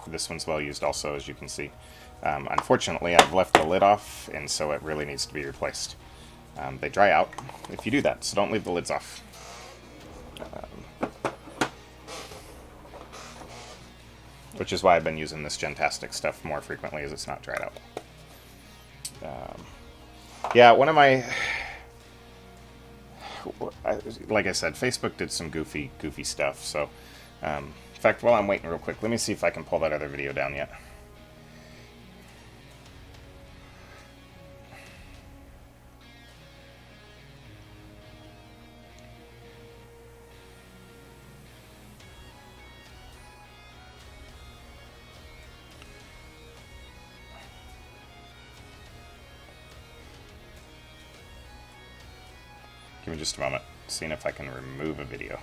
This one's well used also, as you can see. Unfortunately, I've left the lid off, and so it really needs to be replaced. They dry out if you do that, so don't leave the lids off. Which is why I've been using this Gentastic stuff more frequently, as it's not dried out. Yeah, one of my... Like I said, Facebook did some goofy stuff, so... in fact, while I'm waiting real quick, let me see if I can pull that other video down yet. Give me just a moment, seeing if I can remove a video.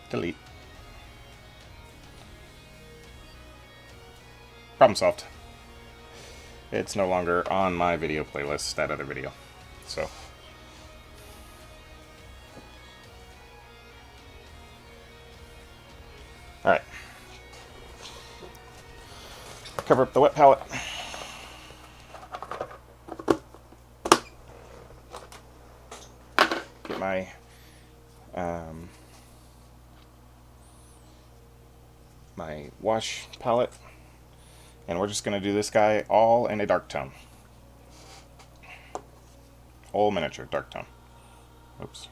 Delete. Problem solved. It's no longer on my video playlist, that other video. So. Alright. Cover up the wet palette. Get my my wash palette. And we're just going to do this guy all in a dark tone. All miniature dark tone. Oops.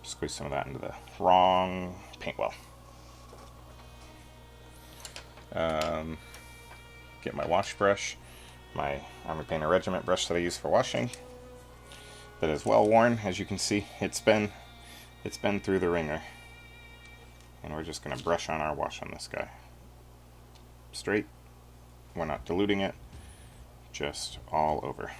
Squeeze some of that into the wrong paint well. Get my wash brush, my Army Painter Regiment brush that I use for washing. That is well worn, as you can see. It's been through the ringer. And we're just going to brush on our wash on this guy. Straight. We're not diluting it. Just all over.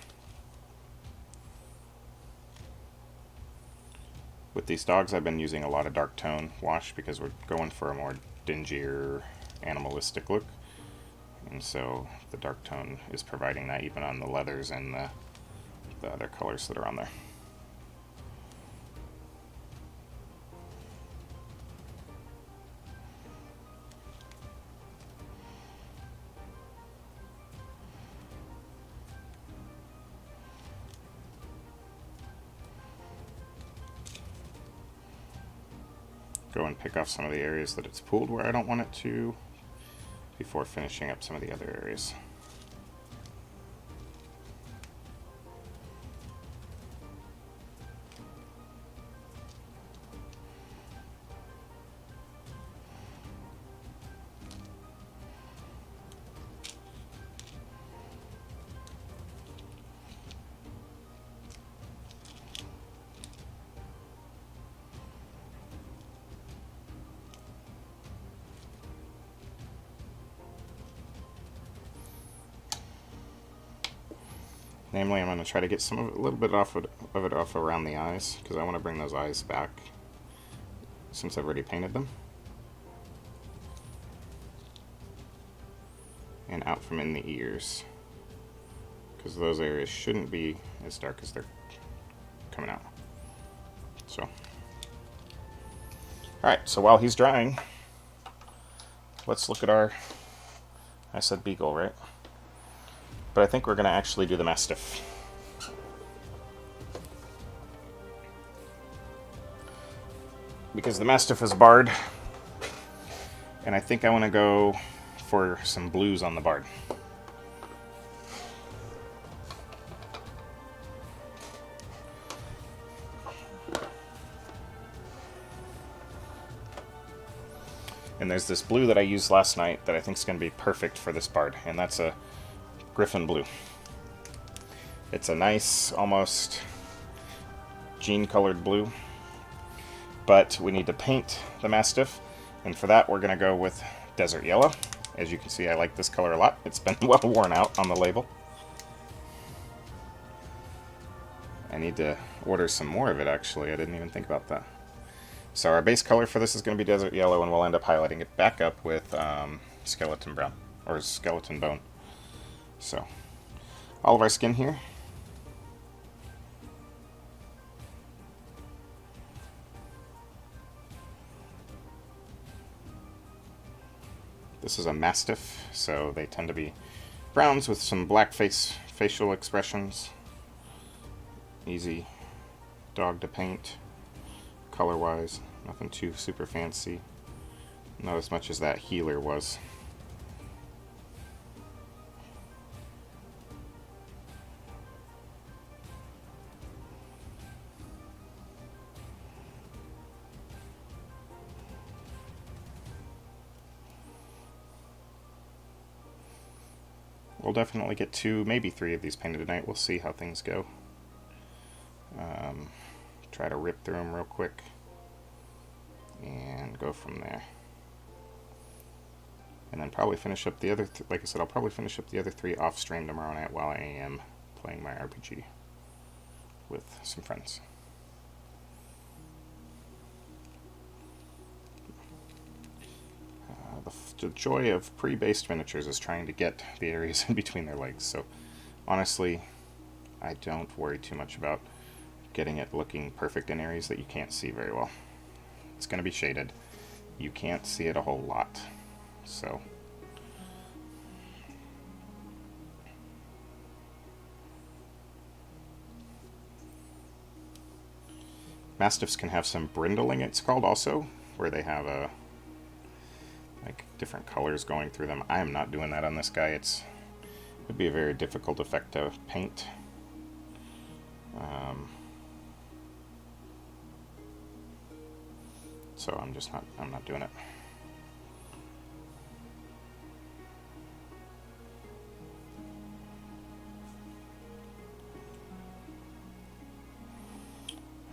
With these dogs, I've been using a lot of dark tone wash because we're going for a more dingier, animalistic look. And so the dark tone is providing that even on the leathers and the other colors that are on there. Go and pick off some of the areas that it's pooled where I don't want it to before finishing up some of the other areas. Namely, I'm going to try to get some of it, a little bit of it off around the eyes, because I want to bring those eyes back since I've already painted them. And out from in the ears, because those areas shouldn't be as dark as they're coming out. So, alright, so while he's drying, let's look at our, I said beagle, right? But I think we're going to actually do the Mastiff. Because the Mastiff is barred, and I think I want to go for some blues on the barred. And there's this blue that I used last night that I think is going to be perfect for this barred, and that's a Griffon Blue. It's a nice, almost jean-colored blue, but we need to paint the Mastiff, and for that we're going to go with Desert Yellow. As you can see, I like this color a lot. It's been well worn out on the label. I need to order some more of it, actually. I didn't even think about that. So our base color for this is going to be Desert Yellow, and we'll end up highlighting it back up with Skeleton Brown, or Skeleton Bone. So, all of our skin here. This is a Mastiff, so they tend to be browns with some black facial expressions. Easy dog to paint, color-wise. Nothing too super fancy. Not as much as that healer was. We'll definitely get 2, maybe 3 of these painted tonight. We'll see how things go. Try to rip through them real quick and go from there. And then probably finish up the other, like I said, I'll probably finish up the other 3 off stream tomorrow night while I am playing my RPG with some friends. The joy of pre-based miniatures is trying to get the areas in between their legs, so honestly, I don't worry too much about getting it looking perfect in areas that you can't see very well. It's going to be shaded. You can't see it a whole lot, so... Mastiffs can have some brindling, it's called, also, where they have a like different colors going through them. I am not doing that on this guy. It would be a very difficult effect to paint. So I'm not doing it.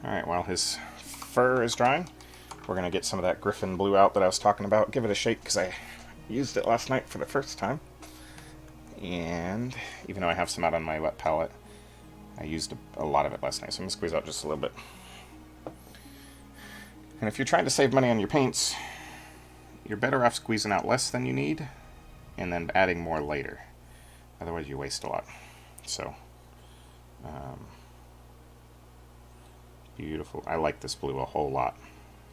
Alright, while his fur is drying, we're going to get some of that Griffon Blue out that I was talking about. Give it a shake, because I used it last night for the first time. And even though I have some out on my wet palette, I used a lot of it last night, so I'm going to squeeze out just a little bit. And if you're trying to save money on your paints, you're better off squeezing out less than you need, and then adding more later. Otherwise you waste a lot. So, beautiful. I like this blue a whole lot.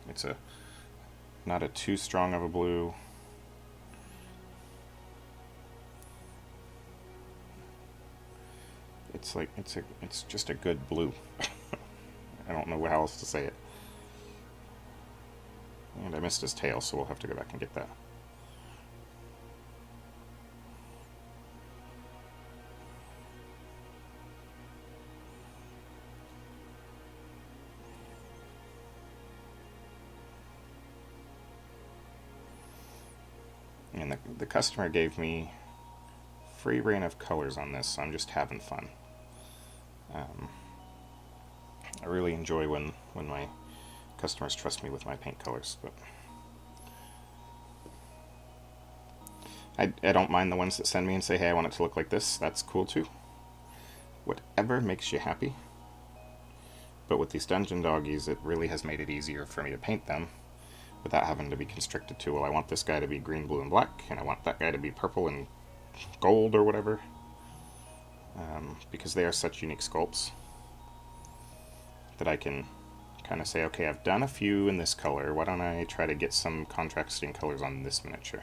It's not a too strong of a blue. It's just a good blue. I don't know how else to say it. And I missed his tail, so we'll have to go back and get that. And the customer gave me free reign of colors on this, so I'm just having fun. I really enjoy when my customers trust me with my paint colors, but I don't mind the ones that send me and say, hey, I want it to look like this. That's cool too. Whatever makes you happy. But with these dungeon doggies, it really has made it easier for me to paint them without having to be constricted to, well, I want this guy to be green, blue, and black, and I want that guy to be purple and gold or whatever. Because they are such unique sculpts that I can kind of say, okay, I've done a few in this color, why don't I try to get some contrasting colors on this miniature?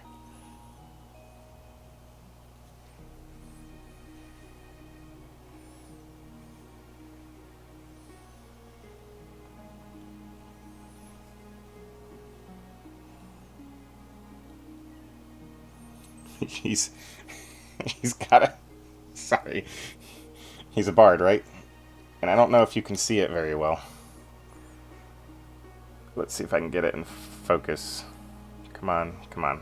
He's got a... Sorry. He's a bard, right? And I don't know if you can see it very well. Let's see if I can get it in focus. Come on, come on.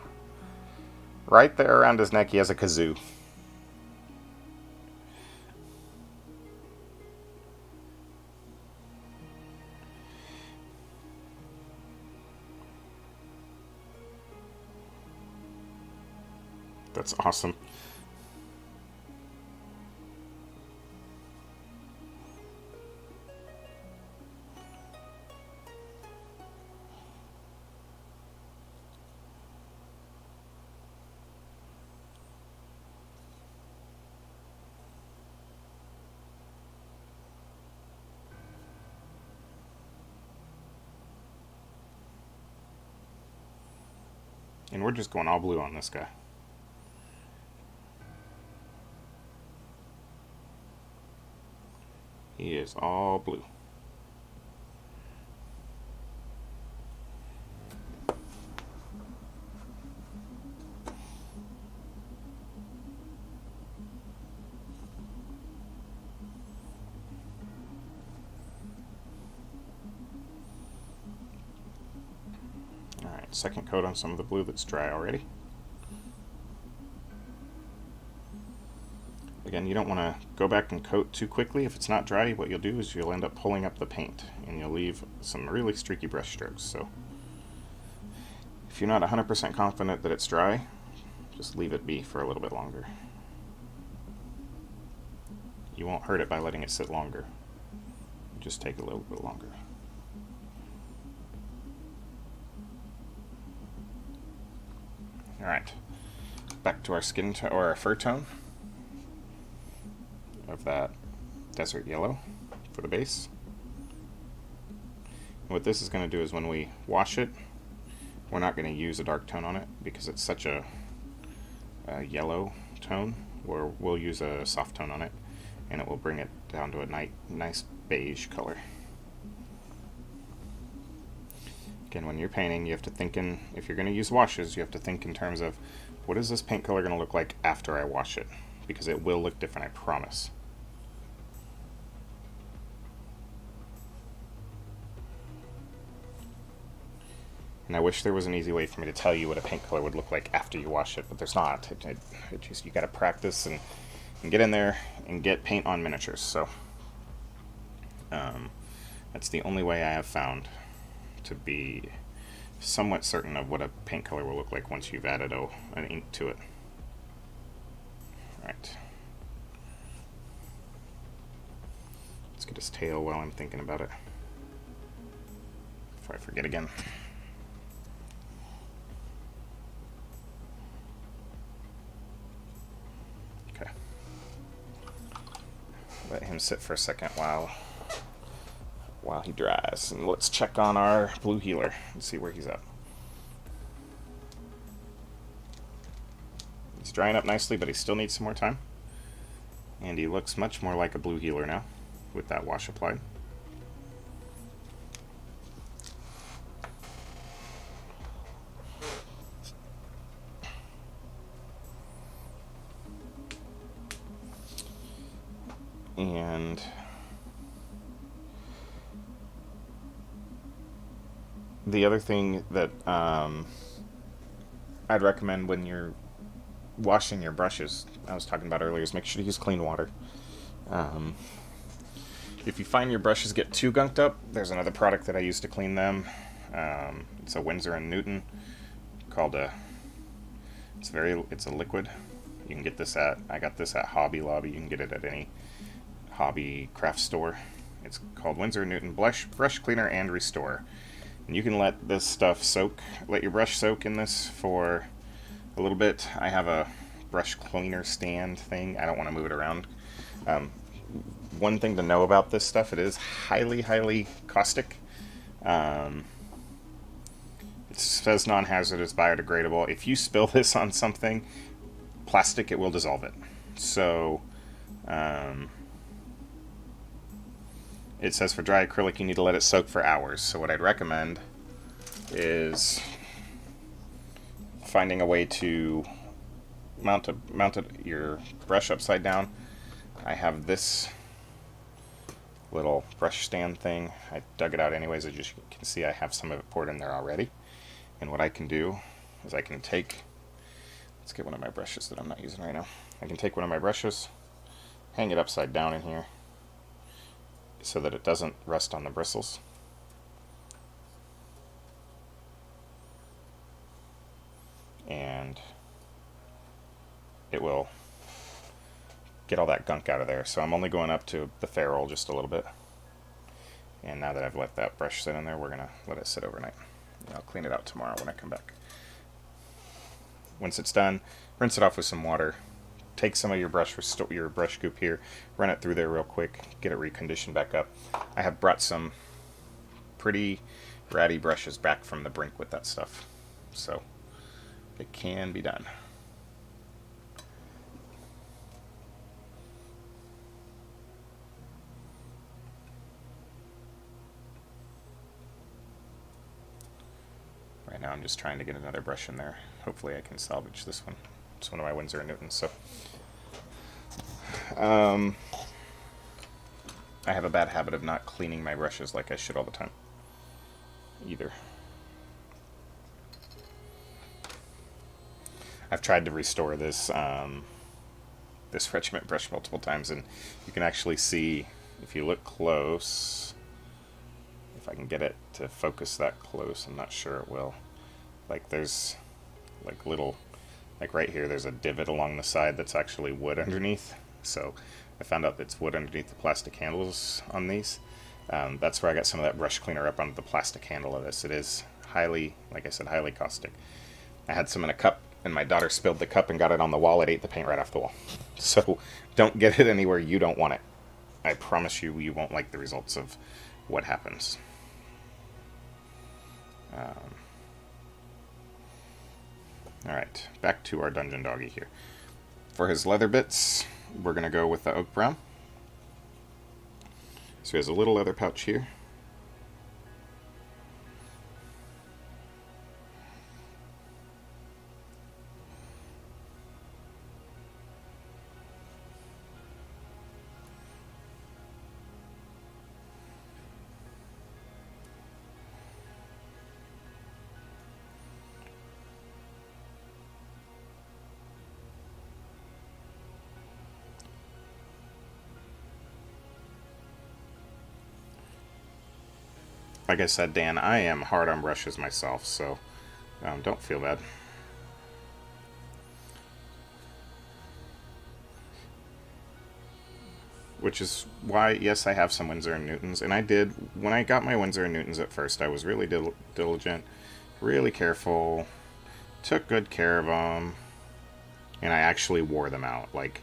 Right there around his neck, he has a kazoo. That's awesome. And we're just going all blue on this guy. He is all blue. Alright, second coat on some of the blue that's dry already. Again, you don't want to go back and coat too quickly. If it's not dry, what you'll do is you'll end up pulling up the paint, and you'll leave some really streaky brush strokes. So if you're not 100% confident that it's dry, just leave it be for a little bit longer. You won't hurt it by letting it sit longer. Just take a little bit longer. Alright, back to our skin tone, or our fur tone of that desert yellow for the base. And what this is going to do is when we wash it, we're not going to use a dark tone on it because it's such a yellow tone, where we'll use a soft tone on it and it will bring it down to a nice beige color. Again, when you're painting, you have to think in, if you're going to use washes, you have to think in terms of what is this paint color going to look like after I wash it, because it will look different, I promise. And I wish there was an easy way for me to tell you what a paint color would look like after you wash it, but there's not. It just, you got to practice and get in there and get paint on miniatures. So that's the only way I have found to be somewhat certain of what a paint color will look like once you've added an ink to it. Alright. Let's get his tail while I'm thinking about it, before I forget again. Okay. Let him sit for a second while he dries, and let's check on our blue healer and see where he's at. He's drying up nicely, but he still needs some more time, and he looks much more like a blue healer now with that wash applied. And the other thing that I'd recommend when you're washing your brushes, I was talking about earlier, is make sure to use clean water. If you find your brushes get too gunked up, there's another product that I use to clean them. It's a Winsor and Newton called it's a liquid. You can get this I got this at Hobby Lobby. You can get it at any hobby craft store. It's called Winsor & Newton Brush Cleaner and Restore. And you can let this stuff soak, let your brush soak in this for a little bit. I have a brush cleaner stand thing. I don't want to move it around. One thing to know about this stuff, it is highly, highly caustic. It says non-hazardous, biodegradable. If you spill this on something, plastic, it will dissolve it. So, it says for dry acrylic you need to let it soak for hours. So what I'd recommend is finding a way to mount your brush upside down. I have this little brush stand thing. I dug it out anyways. As you can see, I have some of it poured in there already. And what I can do is I can take, let's get one of my brushes that I'm not using right now. I can take one of my brushes, hang it upside down in here so that it doesn't rest on the bristles. And it will get all that gunk out of there. So I'm only going up to the ferrule just a little bit. And now that I've let that brush sit in there, we're going to let it sit overnight. And I'll clean it out tomorrow when I come back. Once it's done, rinse it off with some water. Take some of your brush goop here, run it through there real quick, get it reconditioned back up. I have brought some pretty ratty brushes back from the brink with that stuff. So it can be done. Right now I'm just trying to get another brush in there. Hopefully I can salvage this one. It's one of my Winsor & Newtons. So I have a bad habit of not cleaning my brushes like I should all the time either. I've tried to restore this this regiment brush multiple times, and you can actually see, if you look close, if I can get it to focus that close, I'm not sure it will. Like there's like little, like right here there's a divot along the side that's actually wood underneath. So I found out it's wood underneath the plastic handles on these. That's where I got some of that brush cleaner up onto the plastic handle of this. It is highly, like I said, highly caustic. I had some in a cup, and my daughter spilled the cup and got it on the wall. It ate the paint right off the wall. So don't get it anywhere you don't want it. I promise you, you won't like the results of what happens. Alright, back to our dungeon doggy here. For his leather bits, we're going to go with the oak brown. So he has a little leather pouch here. Like I said, Dan, I am hard on brushes myself, so don't feel bad. Which is why, yes, I have some Winsor & Newtons, and I did, when I got my Winsor & Newtons at first, I was really diligent, really careful, took good care of them, and I actually wore them out. Like,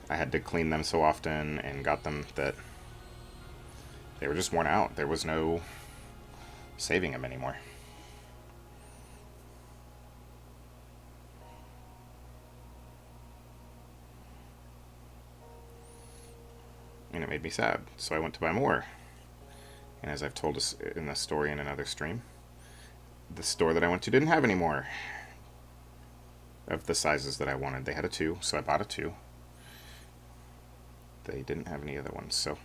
I had to clean them so often and got them that they were just worn out. There was no saving them anymore. And it made me sad, so I went to buy more. And as I've told us in the story in another stream, the store that I went to didn't have any more of the sizes that I wanted. They had a 2, so I bought a 2. They didn't have any other ones, so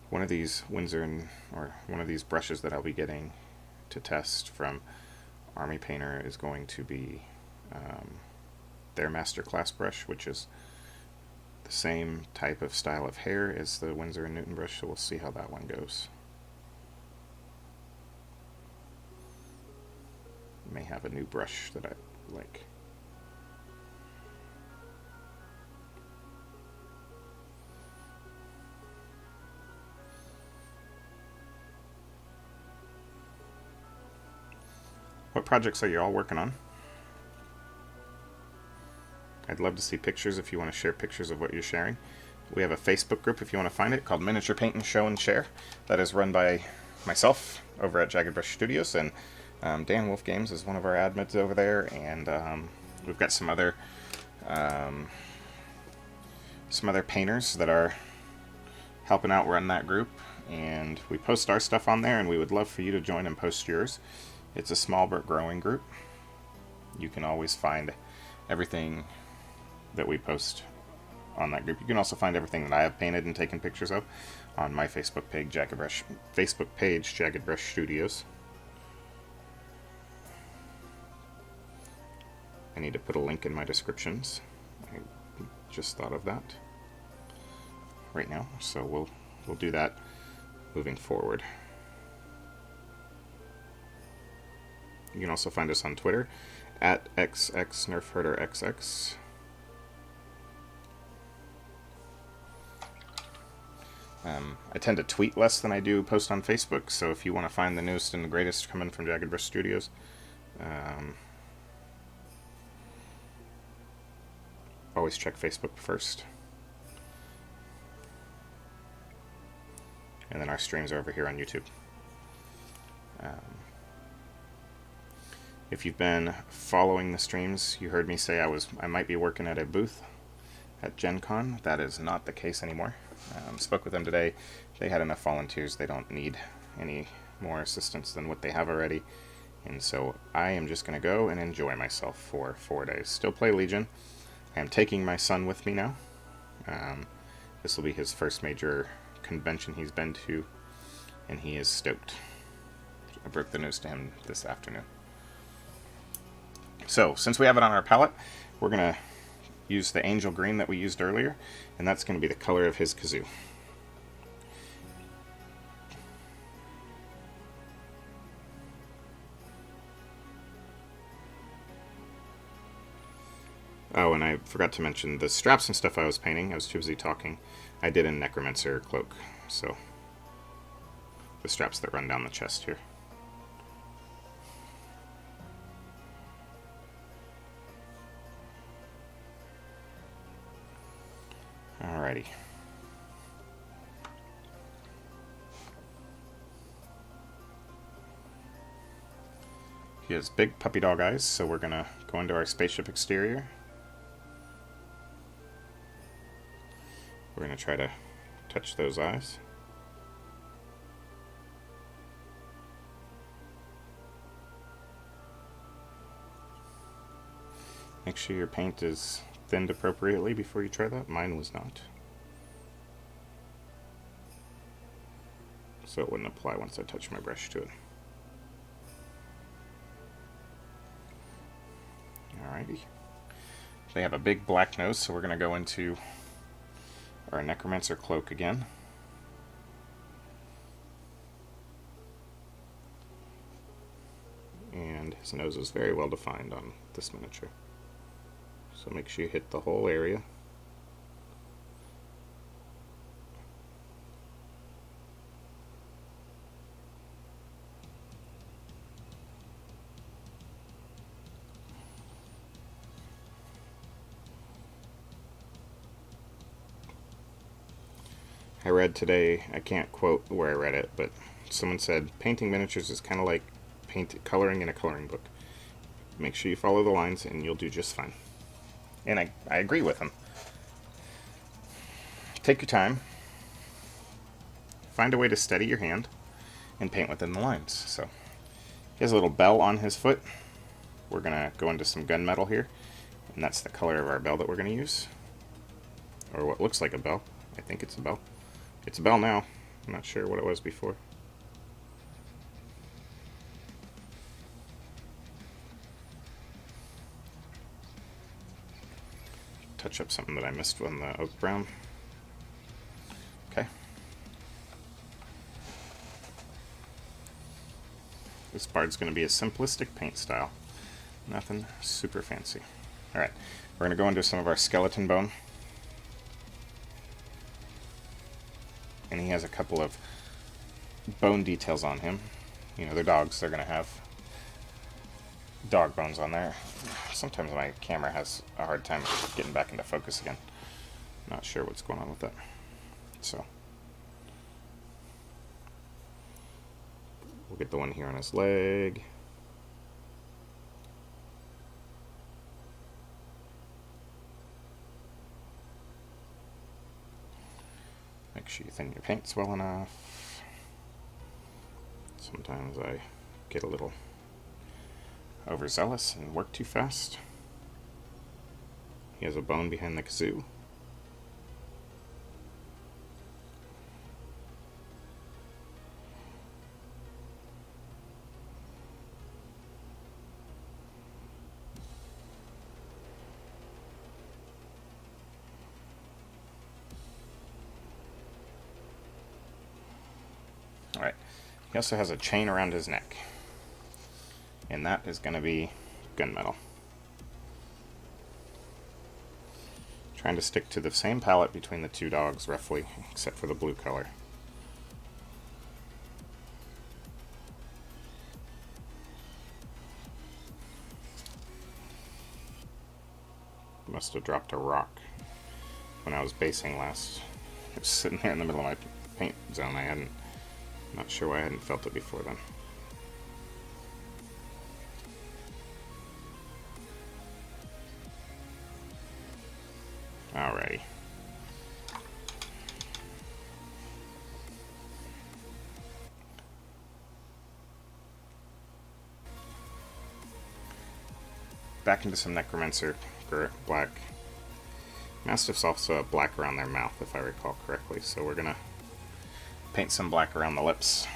one of these Winsor or one of these brushes that I'll be getting to test from Army Painter is going to be their Masterclass brush, which is the same type of style of hair as the Winsor & Newton brush, so we'll see how that one goes. May have a new brush that I like. What projects are you all working on? I'd love to see pictures if you want to share pictures of what you're sharing. We have a Facebook group if you want to find it called Miniature Paint and Show and Share. That is run by myself over at Jagged Brush Studios, and Dan Wolf Games is one of our admins over there, and we've got some other painters that are helping out run that group, and we post our stuff on there, and we would love for you to join and post yours. It's a small but growing group. You can always find everything that we post on that group. You can also find everything that I have painted and taken pictures of on my Facebook page, Jagged Brush Studios. I need to put a link in my descriptions. I just thought of that right now, so we'll do that moving forward. You can also find us on Twitter at XXNerfHerderXX. I tend to tweet less than I do post on Facebook, so if you want to find the newest and the greatest coming from Jagged Brush Studios, always check Facebook first. And then our streams are over here on YouTube. If you've been following the streams, you heard me say I might be working at a booth at Gen Con. That is not the case anymore. Spoke with them today. They had enough volunteers. They don't need any more assistance than what they have already. And so I am just going to go and enjoy myself for 4 days. Still play Legion. I am taking my son with me now. This will be his first major convention he's been to, and he is stoked. I broke the news to him this afternoon. So, since we have it on our palette, we're going to use the angel green that we used earlier, and that's going to be the color of his kazoo. Oh, and I forgot to mention the straps and stuff I was painting. I was too busy talking. I did in Necromancer Cloak, so the straps that run down the chest here. Alrighty. He has big puppy dog eyes, so we're gonna go into our Spaceship Exterior. We're gonna try to touch those eyes. Make sure your paint is thinned appropriately before you try that. Mine was not. So it wouldn't apply once I touch my brush to it. Alrighty. They have a big black nose, so we're going to go into our Necromancer Cloak again. And his nose is very well defined on this miniature. So make sure you hit the whole area. I read today, I can't quote where I read it, but someone said painting miniatures is kind of like coloring in a coloring book. Make sure you follow the lines and you'll do just fine. And I agree with him. Take your time. Find a way to steady your hand and paint within the lines. So he has a little bell on his foot. We're going to go into some gunmetal here. And that's the color of our bell that we're going to use. Or what looks like a bell. I think it's a bell. It's a bell now. I'm not sure what it was before. Touch up something that I missed on the oak brown. Okay. This bard's going to be a simplistic paint style. Nothing super fancy. Alright, we're going to go into some of our skeleton bone. And he has a couple of bone details on him. You know, they're dogs, they're going to have dog bones on there. Sometimes my camera has a hard time getting back into focus again. Not sure what's going on with that. So we'll get the one here on his leg. Make sure you thin your paints well enough. Sometimes I get a little overzealous and work too fast. He has a bone behind the kazoo. Alright, he also has a chain around his neck. And that is going to be gunmetal. Trying to stick to the same palette between the two dogs, roughly, except for the blue color. Must have dropped a rock when I was basing last. It was sitting there in the middle of my paint zone. Not sure why I hadn't felt it before then. Alrighty. Back into some Necromancer black. Mastiff's also a black around their mouth, if I recall correctly, so we're gonna paint some black around the lips.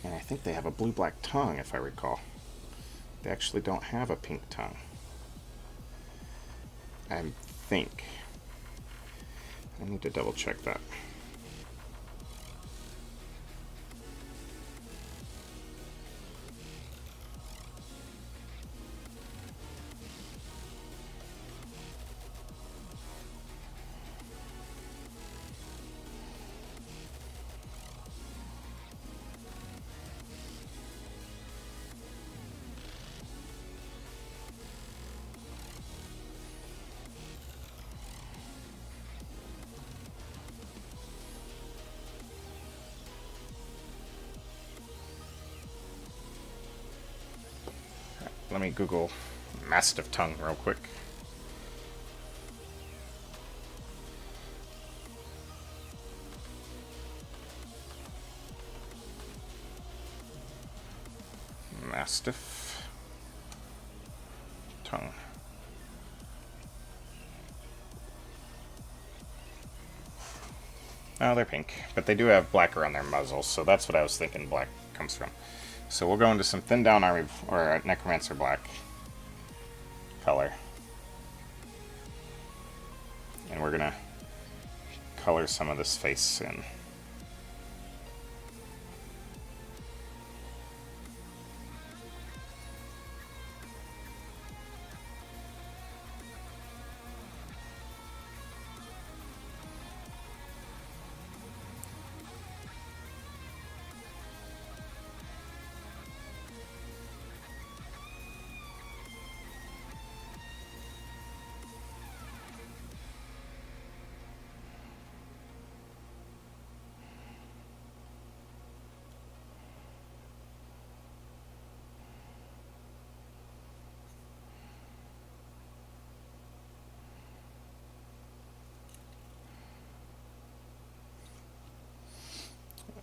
And I think they have a blue-black tongue, if I recall. They actually don't have a pink tongue. I think. I need to double check that. Let me Google Mastiff tongue real quick. Mastiff tongue. Oh, they're pink, but they do have black around their muzzles, so that's what I was thinking black comes from. So we'll go into some thin down army or Necromancer black color, and we're gonna color some of this face in.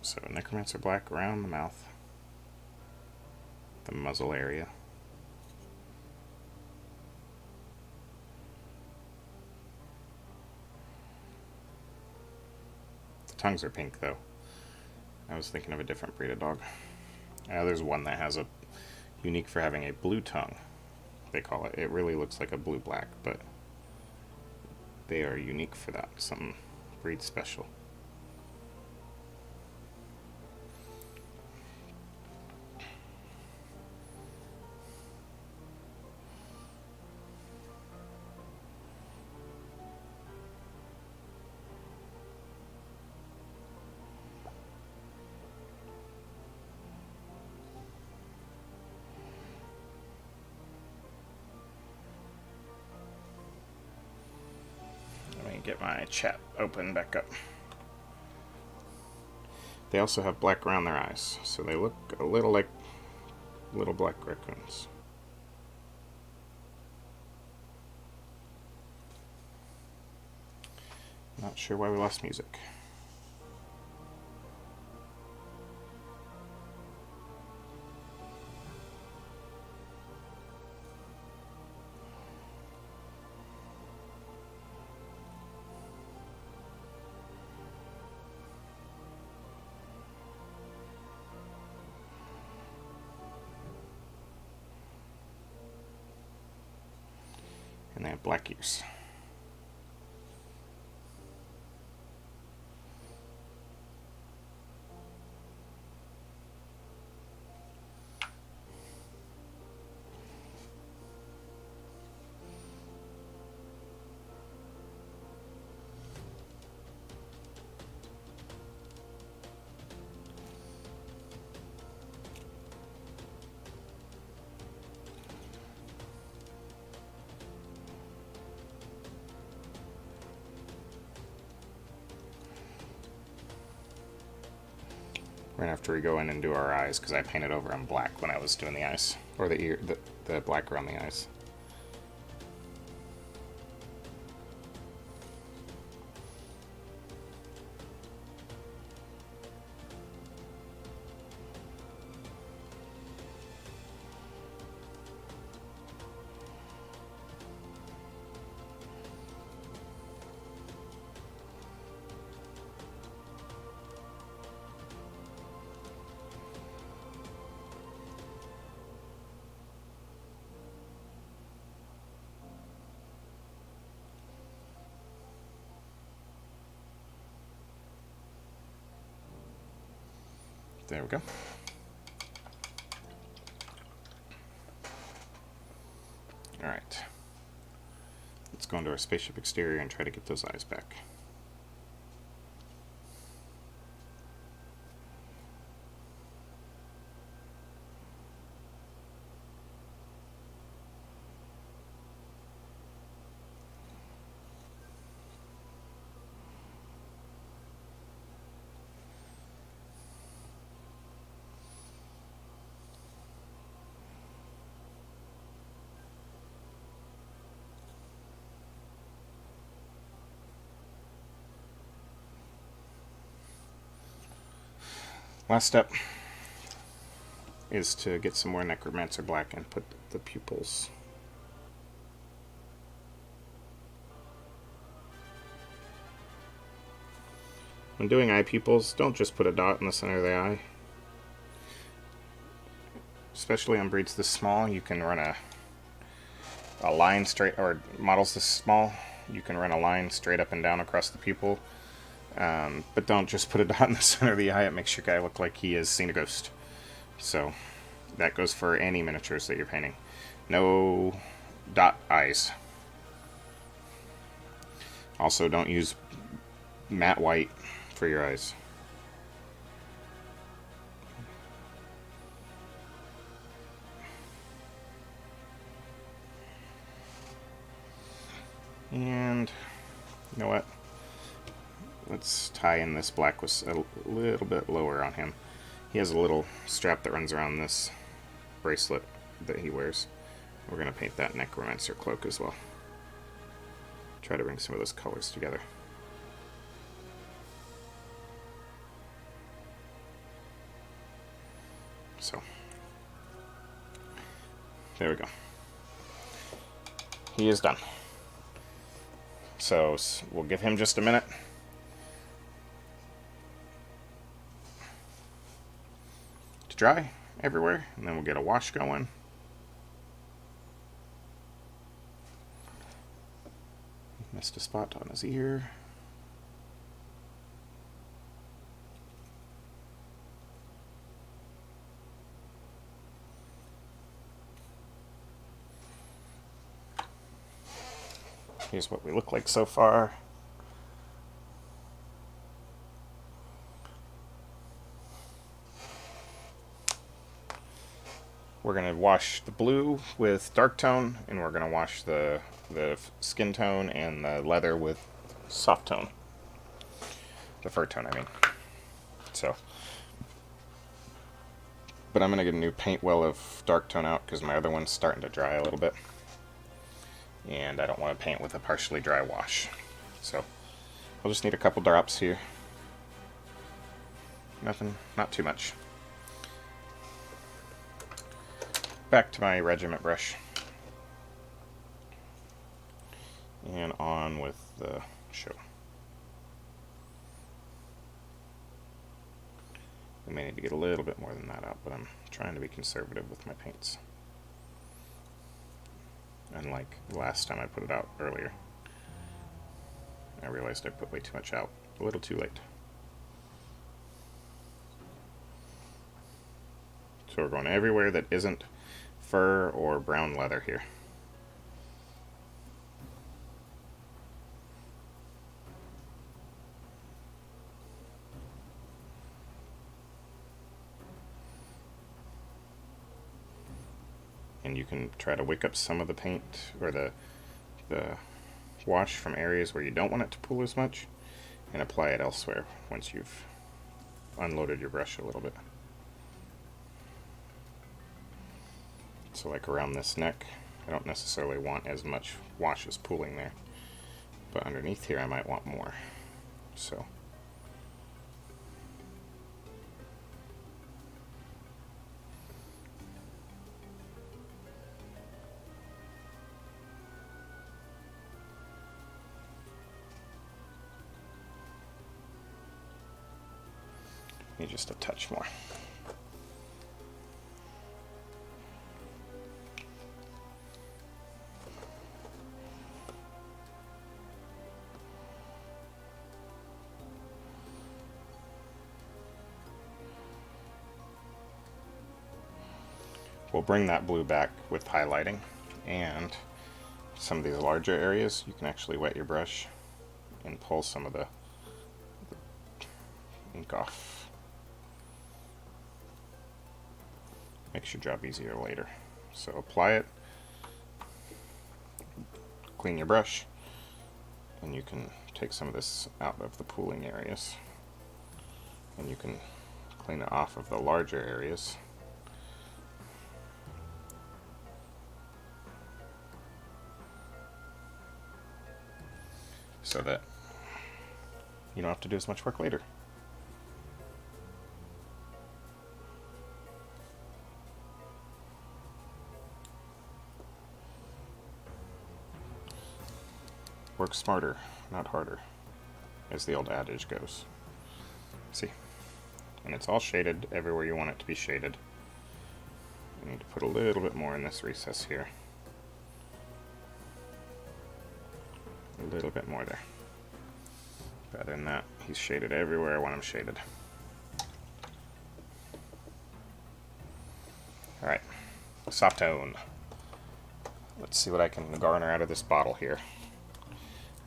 So Necromancer black around the mouth, the muzzle area. The tongues are pink though. I was thinking of a different breed of dog. There's one that has a unique for having a blue tongue, they call it. It really looks like a blue-black, but they are unique for that. Some breed special. Get my chat open back up. They also have black around their eyes, so they look a little like little black raccoons. Not sure why we lost music. And they have black ears. We're gonna have to re-go in and do our eyes because I painted over them black when I was doing the eyes, or the ear, the black around the eyes. There we go. Alright. Let's go into our Spaceship Exterior and try to get those eyes back. Last step is to get some more Necromancer Black and put the pupils. When doing eye pupils, don't just put a dot in the center of the eye. Especially on breeds this small, you can run a line straight, or models this small, you can run a line straight up and down across the pupil. But don't just put a dot in the center of the eye. It makes your guy look like he has seen a ghost. So that goes for any miniatures that you're painting. No dot eyes. Also, don't use matte white for your eyes. And you know what? Let's tie in this black with a little bit lower on him. He has a little strap that runs around this bracelet that he wears. We're going to paint that Necromancer Cloak as well. Try to bring some of those colors together. So, there we go. He is done. So we'll give him just a minute. To dry everywhere, and then we'll get a wash going. Missed a spot on his ear. Here's what we look like so far. We're going to wash the blue with dark tone, and we're going to wash the skin tone and the leather with soft tone. The fur tone, I mean. So, but I'm going to get a new paint well of dark tone out because my other one's starting to dry a little bit. And I don't want to paint with a partially dry wash. So I'll just need a couple drops here. Nothing, not too much. Back to my regiment brush. And on with the show. I may need to get a little bit more than that out, but I'm trying to be conservative with my paints. Unlike last time I put it out earlier. I realized I put way too much out. A little too late. So we're going everywhere that isn't fur or brown leather here. And you can try to wick up some of the paint or the wash from areas where you don't want it to pool as much and apply it elsewhere once you've unloaded your brush a little bit. So like around this neck, I don't necessarily want as much wash as pooling there, but underneath here I might want more. So maybe just a touch more. We'll bring that blue back with highlighting, and some of these larger areas you can actually wet your brush and pull some of the ink off. Makes your job easier later. So apply it, clean your brush, and you can take some of this out of the pooling areas, and you can clean it off of the larger areas. So that you don't have to do as much work later. Work smarter, not harder, as the old adage goes. See? And it's all shaded everywhere you want it to be shaded. I need to put a little bit more in this recess here. A little bit more there. But other than that, he's shaded everywhere I want him shaded. Alright, soft tone. Let's see what I can garner out of this bottle here.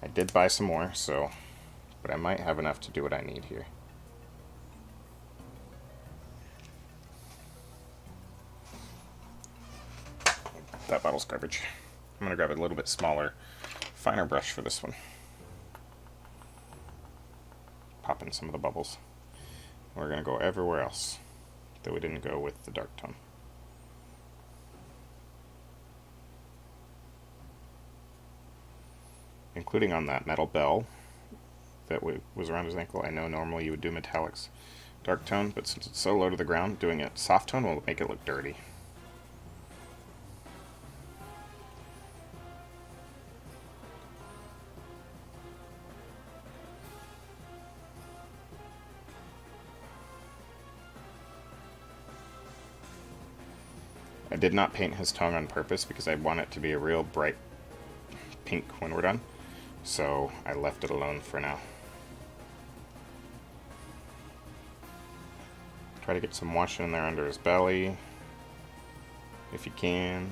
I did buy some more, but I might have enough to do what I need here. That bottle's garbage. I'm going to grab a little bit smaller, finer brush for this one. Pop in some of the bubbles. We're going to go everywhere else that we didn't go with the dark tone. Including on that metal bell that was around his ankle. I know normally you would do metallics dark tone, but since it's so low to the ground, doing it soft tone will make it look dirty. I did not paint his tongue on purpose because I want it to be a real bright pink when we're done, so I left it alone for now. Try to get some washing in there under his belly, if you can.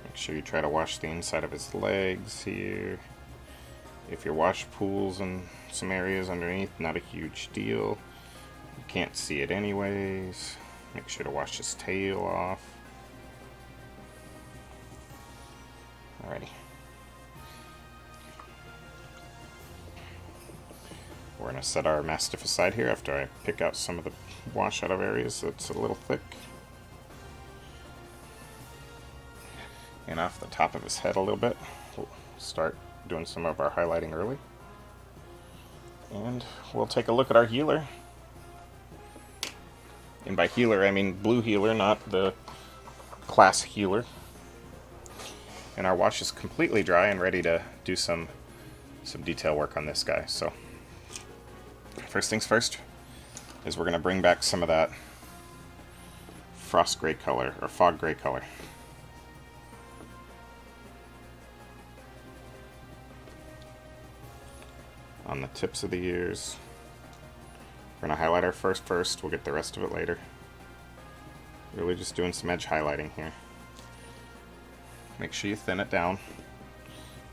Make sure you try to wash the inside of his legs here. If your wash pools in some areas underneath, not a huge deal. You can't see it anyways. Make sure to wash his tail off. Alrighty. We're going to set our Mastiff aside here after I pick out some of the wash out of areas that's a little thick. And off the top of his head a little bit. We'll start doing some of our highlighting early. And we'll take a look at our healer. And by healer, I mean blue healer, not the class healer. And our wash is completely dry and ready to do some detail work on this guy. So, first things first is we're going to bring back some of that frost gray color, or fog gray color. On the tips of the ears. We're going to highlight our first, we'll get the rest of it later. Really just doing some edge highlighting here. Make sure you thin it down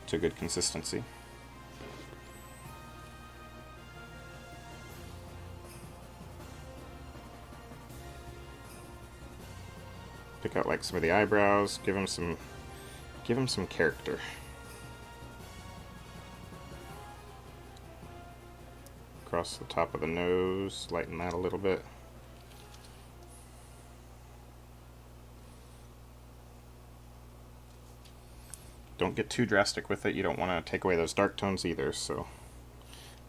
to good consistency. Pick out like some of the eyebrows, give him some character. Across the top of the nose, lighten that a little bit. Don't get too drastic with it. You don't want to take away those dark tones either, so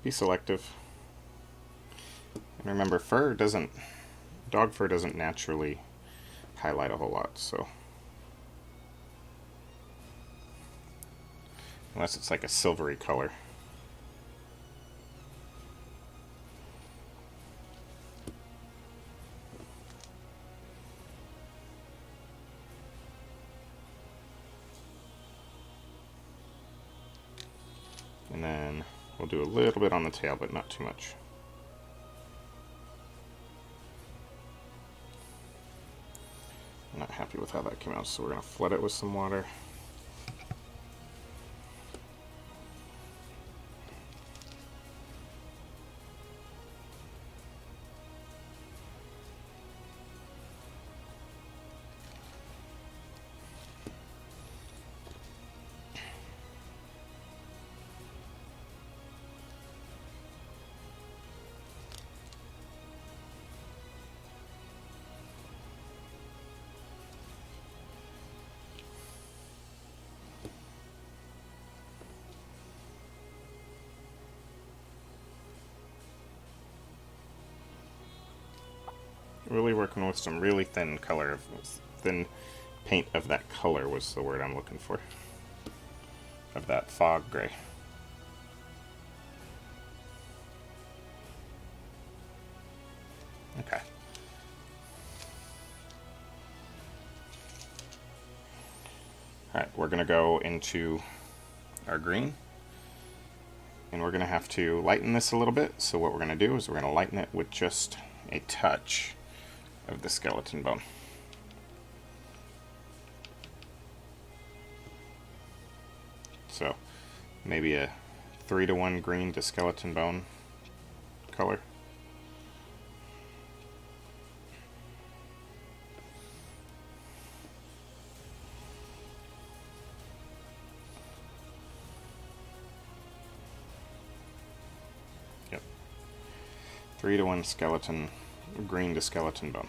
be selective. And remember, dog fur doesn't naturally highlight a whole lot, so unless it's like a silvery color. And then we'll do a little bit on the tail, but not too much. I'm not happy with how that came out, so we're going to flood it with some water. Really working with some really thin thin paint of that color was the word I'm looking for. of that fog gray. Okay. Alright, we're going to go into our green, and we're going to have to lighten this a little bit. So what we're going to do is we're going to lighten it with just a touch of the skeleton bone. So maybe a 3-to-1 green to skeleton bone color. Yep. 3-to-1 skeleton, green to skeleton bone.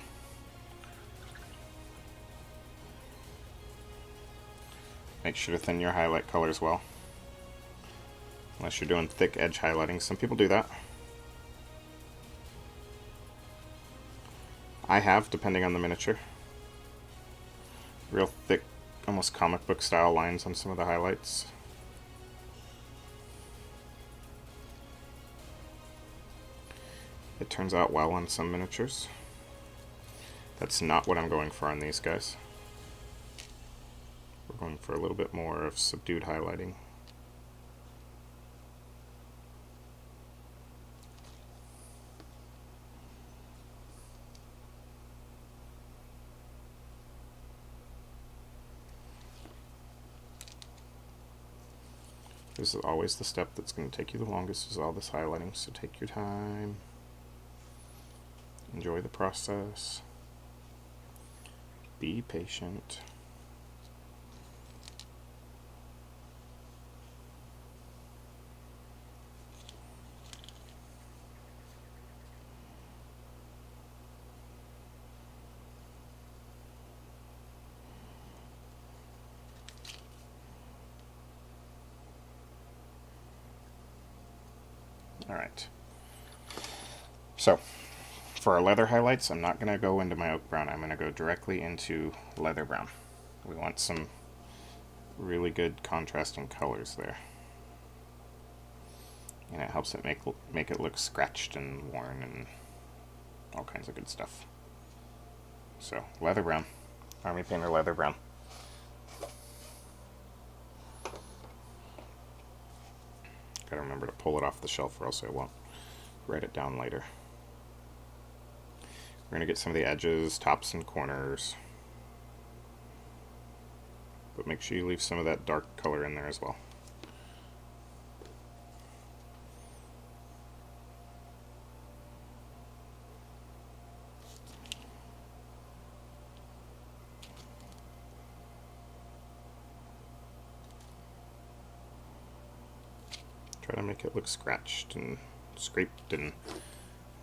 Make sure to thin your highlight color as well. Unless you're doing thick edge highlighting. Some people do that. I have, depending on the miniature. Real thick, almost comic book style lines on some of the highlights. It turns out well on some miniatures. That's not what I'm going for on these guys. We're going for a little bit more of subdued highlighting. This is always the step that's going to take you the longest, is all this highlighting, so take your time. Enjoy the process. Be patient. Alright, so for our leather highlights, I'm not going to go into my oak brown. I'm going to go directly into leather brown. We want some really good contrasting colors there. And it helps it make it look scratched and worn and all kinds of good stuff. So, leather brown. Army Painter leather brown. Gotta remember to pull it off the shelf or else I won't write it down later. We're gonna get some of the edges, tops, and corners. But make sure you leave some of that dark color in there as well. Try to make it look scratched and scraped and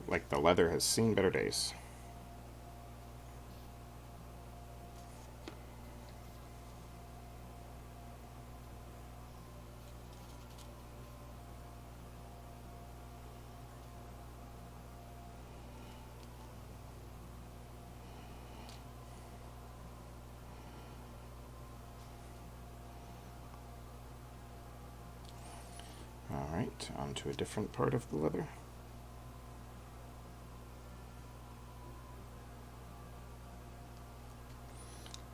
like the leather has seen better days. Alright, onto a different part of the leather.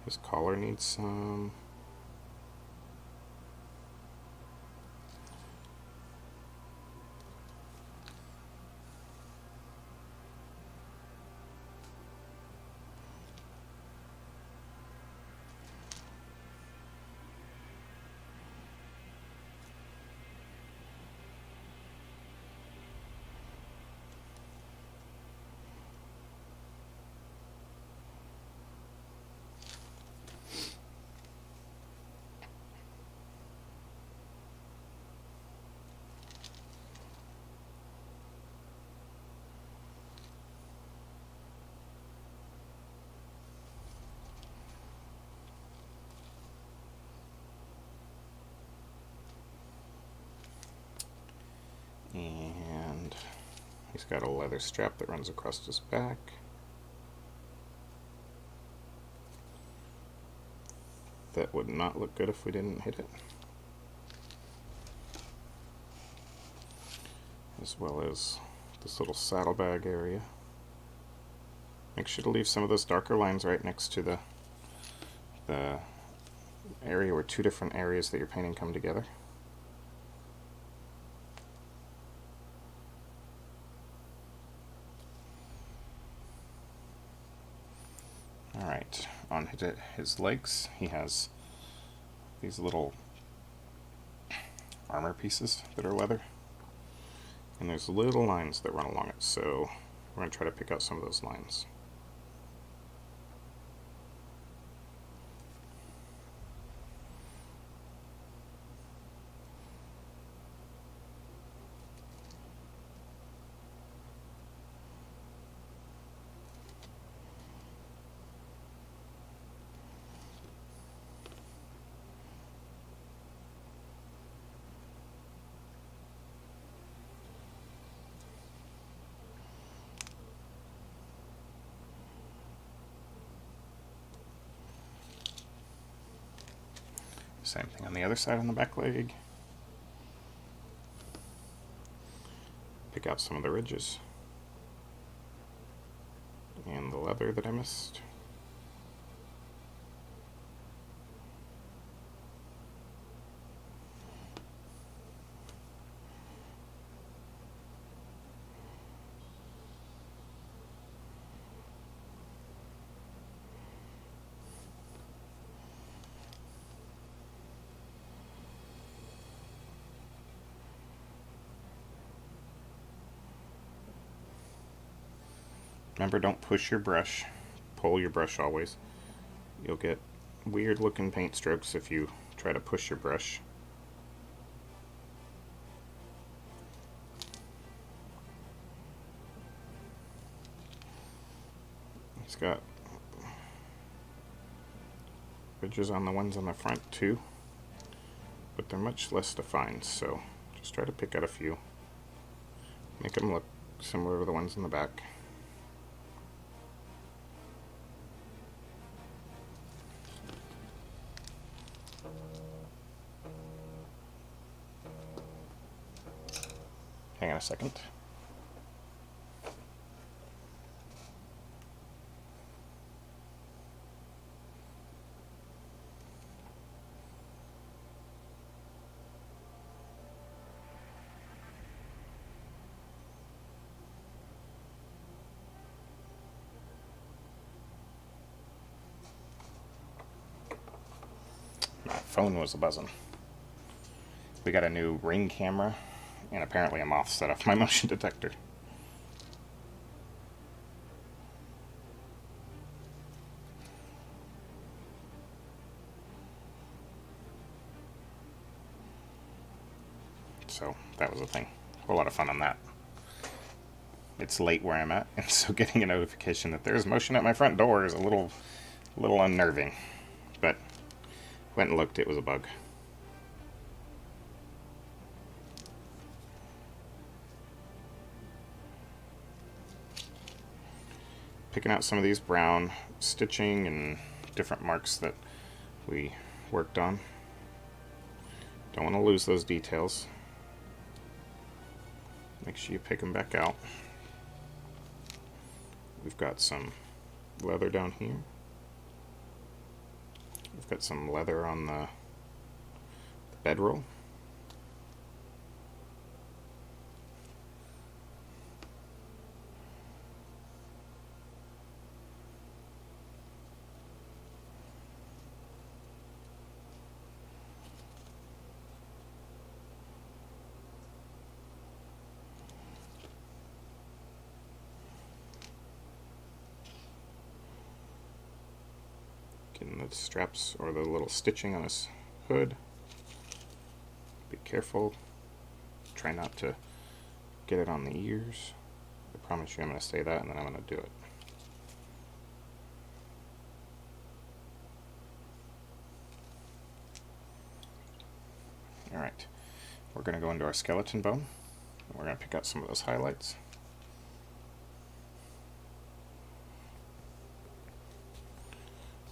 His collar needs some. And he's got a leather strap that runs across his back. That would not look good if we didn't hit it. as well as this little saddlebag area. Make sure to leave some of those darker lines right next to the area where two different areas that you're painting come together. Alright, on his legs he has these little armor pieces that are leather, and there's little lines that run along it, so we're going to try to pick out some of those lines. Same thing on the other side on the back leg. Pick out some of the ridges and the leather that I missed. Remember, don't push your brush. Pull your brush always. You'll get weird looking paint strokes if you try to push your brush. He's got ridges on the ones on the front too, but they're much less defined, so just try to pick out a few. Make them look similar to the ones in the back. Hang on a second. My phone was buzzing. We got a new Ring camera, and apparently a moth set off my motion detector. So that was a thing. A whole lot of fun on that. It's late where I'm at, and so getting a notification that there's motion at my front door is a little unnerving. But went and looked, it was a bug. Picking out some of these brown stitching and different marks that we worked on. Don't want to lose those details. Make sure you pick them back out. We've got some leather down here. We've got some leather on the bedroll. Getting the straps or the little stitching on his hood. Be careful. Try not to get it on the ears. I promise you I'm going to say that and then I'm going to do it. Alright, we're going to go into our skeleton bone. And we're going to pick out some of those highlights.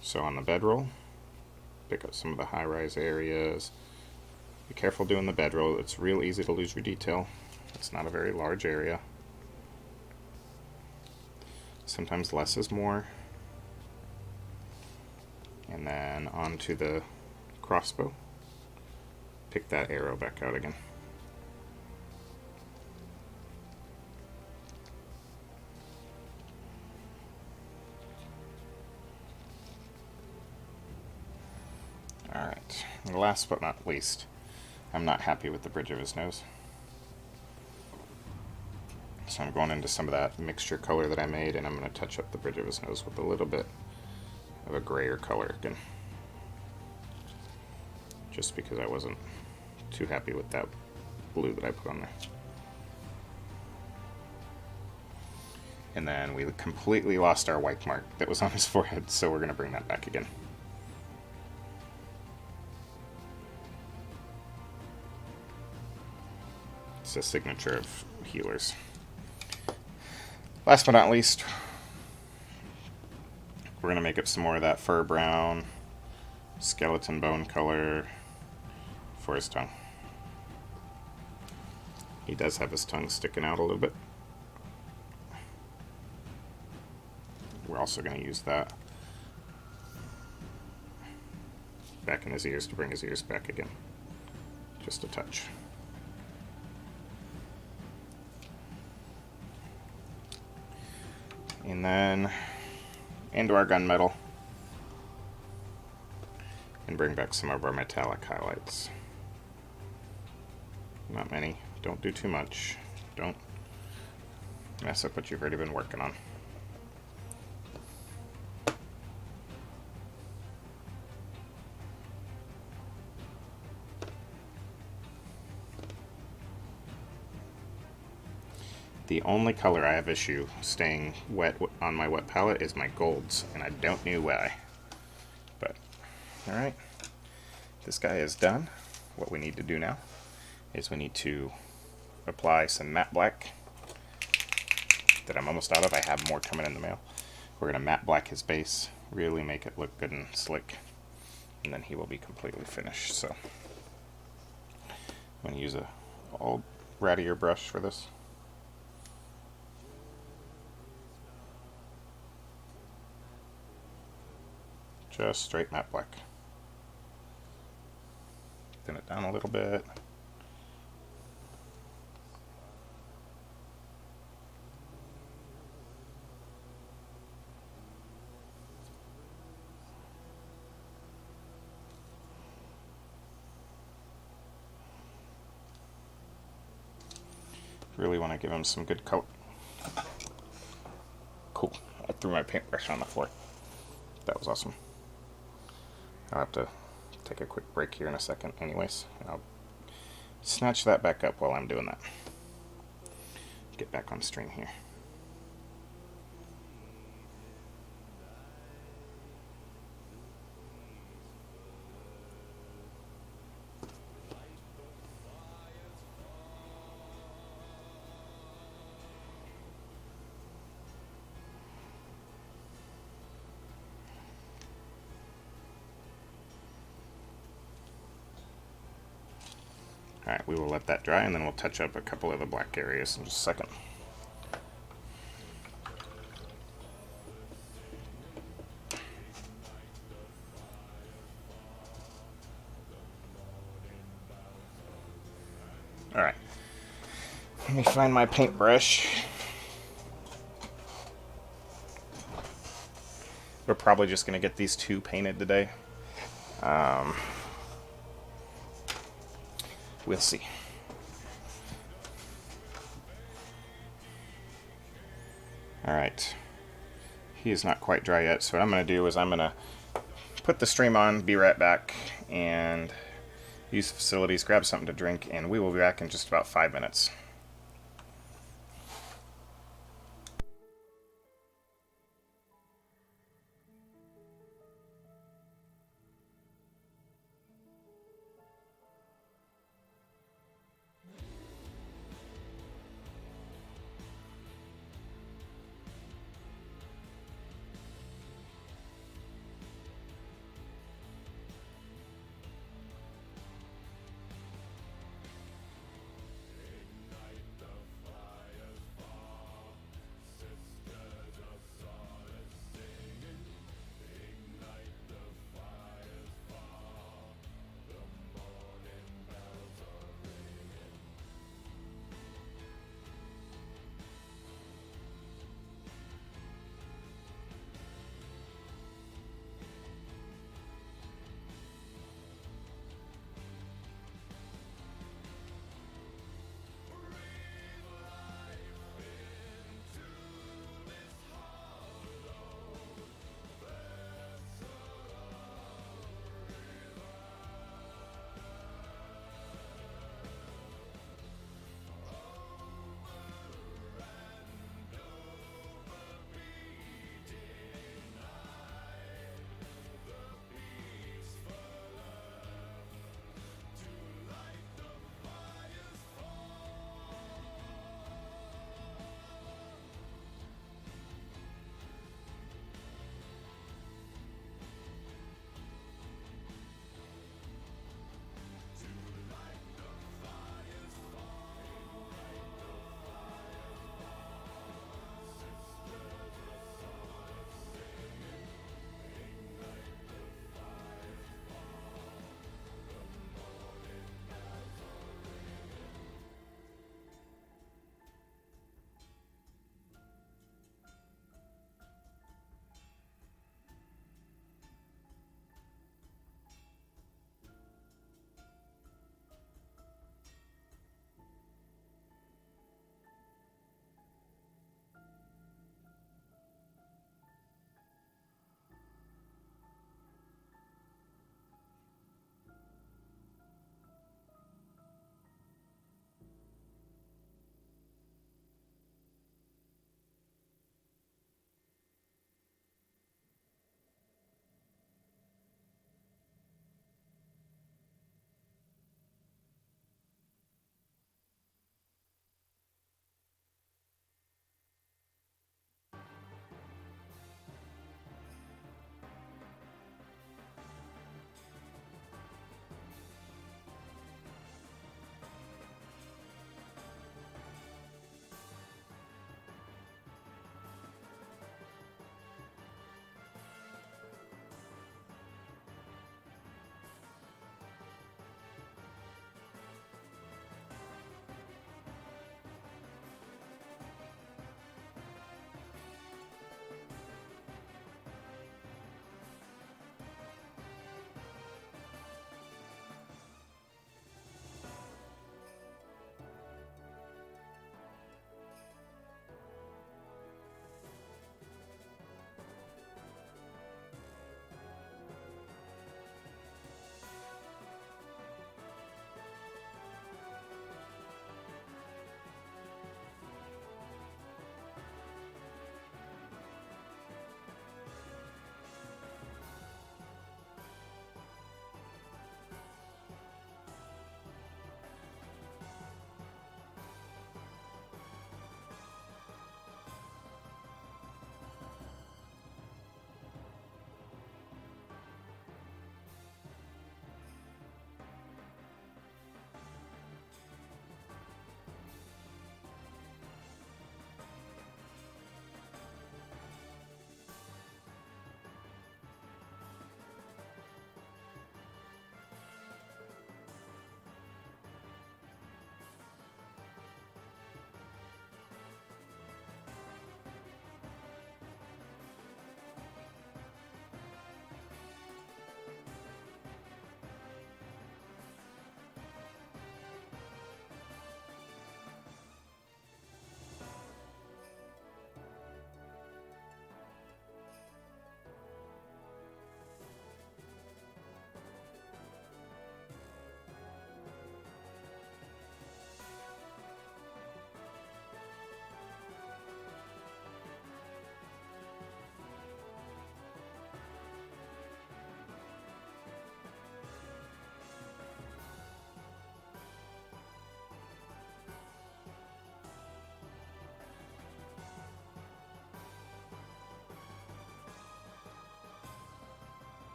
So on the bedroll, pick up some of the high-rise areas. Be careful doing the bedroll. It's real easy to lose your detail. It's not a very large area. Sometimes less is more. And then onto the crossbow. Pick that arrow back out again. Alright, last but not least, I'm not happy with the bridge of his nose. So I'm going into some of that mixture color that I made, and I'm going to touch up the bridge of his nose with a little bit of a grayer color again. Just because I wasn't too happy with that blue that I put on there. And then we completely lost our white mark that was on his forehead, so we're going to bring that back again. It's a signature of healers. Last but not least, we're going to make up some more of that fur brown, skeleton bone color for his tongue. He does have his tongue sticking out a little bit. We're also going to use that back in his ears to bring his ears back again. Just a touch. And then into our gunmetal and bring back some of our metallic highlights. Not many. Don't do too much. Don't mess up what you've already been working on. The only color I have issue staying wet on my wet palette is my golds, and I don't know why. But, alright, this guy is done. What we need to do now is we need to apply some matte black that I'm almost out of. I have more coming in the mail. We're going to matte black his base, really make it look good and slick, and then he will be completely finished. So, I'm going to use a old rattier brush for this. Just straight matte black. Thin it down a little bit. Really want to give him some good color. Cool. I threw my paintbrush on the floor. That was awesome. I'll have to take a quick break here in a second anyways, and I'll snatch that back up while I'm doing that. Get back on stream here. Alright, we will let that dry, and then we'll touch up a couple of the black areas in just a second. Alright, let me find my paintbrush. We're probably just going to get these two painted today. We'll see. Alright. He is not quite dry yet, so what I'm going to do is I'm going to put the stream on, be right back, and use the facilities, grab something to drink, and we will be back in just about 5 minutes.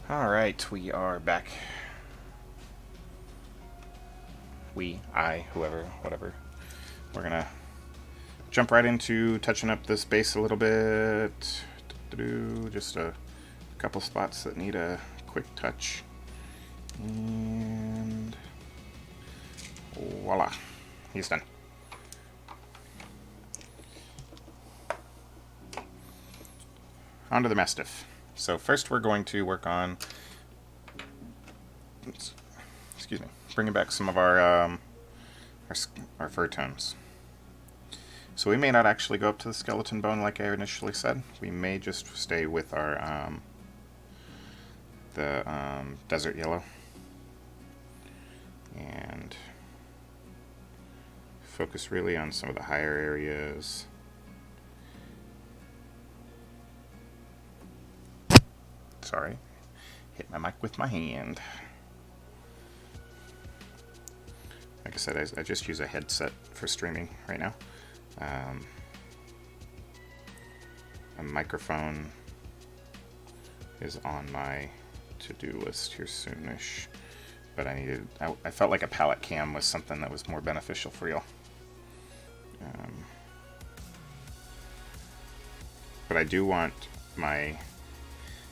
Alright, we are back. We, I, whoever, whatever. We're gonna jump right into touching up this base a little bit. Just a couple spots that need a quick touch. And voila, he's done. On to the Mastiff. So first we're going to work on, bringing back some of our fur tones. So we may not actually go up to the skeleton bone like I initially said. We may just stay with our desert yellow and focus really on some of the higher areas. Sorry, hit my mic with my hand. Like I said, I just use a headset for streaming right now. A microphone is on my to-do list here soonish, but I felt like a palette cam was something that was more beneficial for y'all. But I do want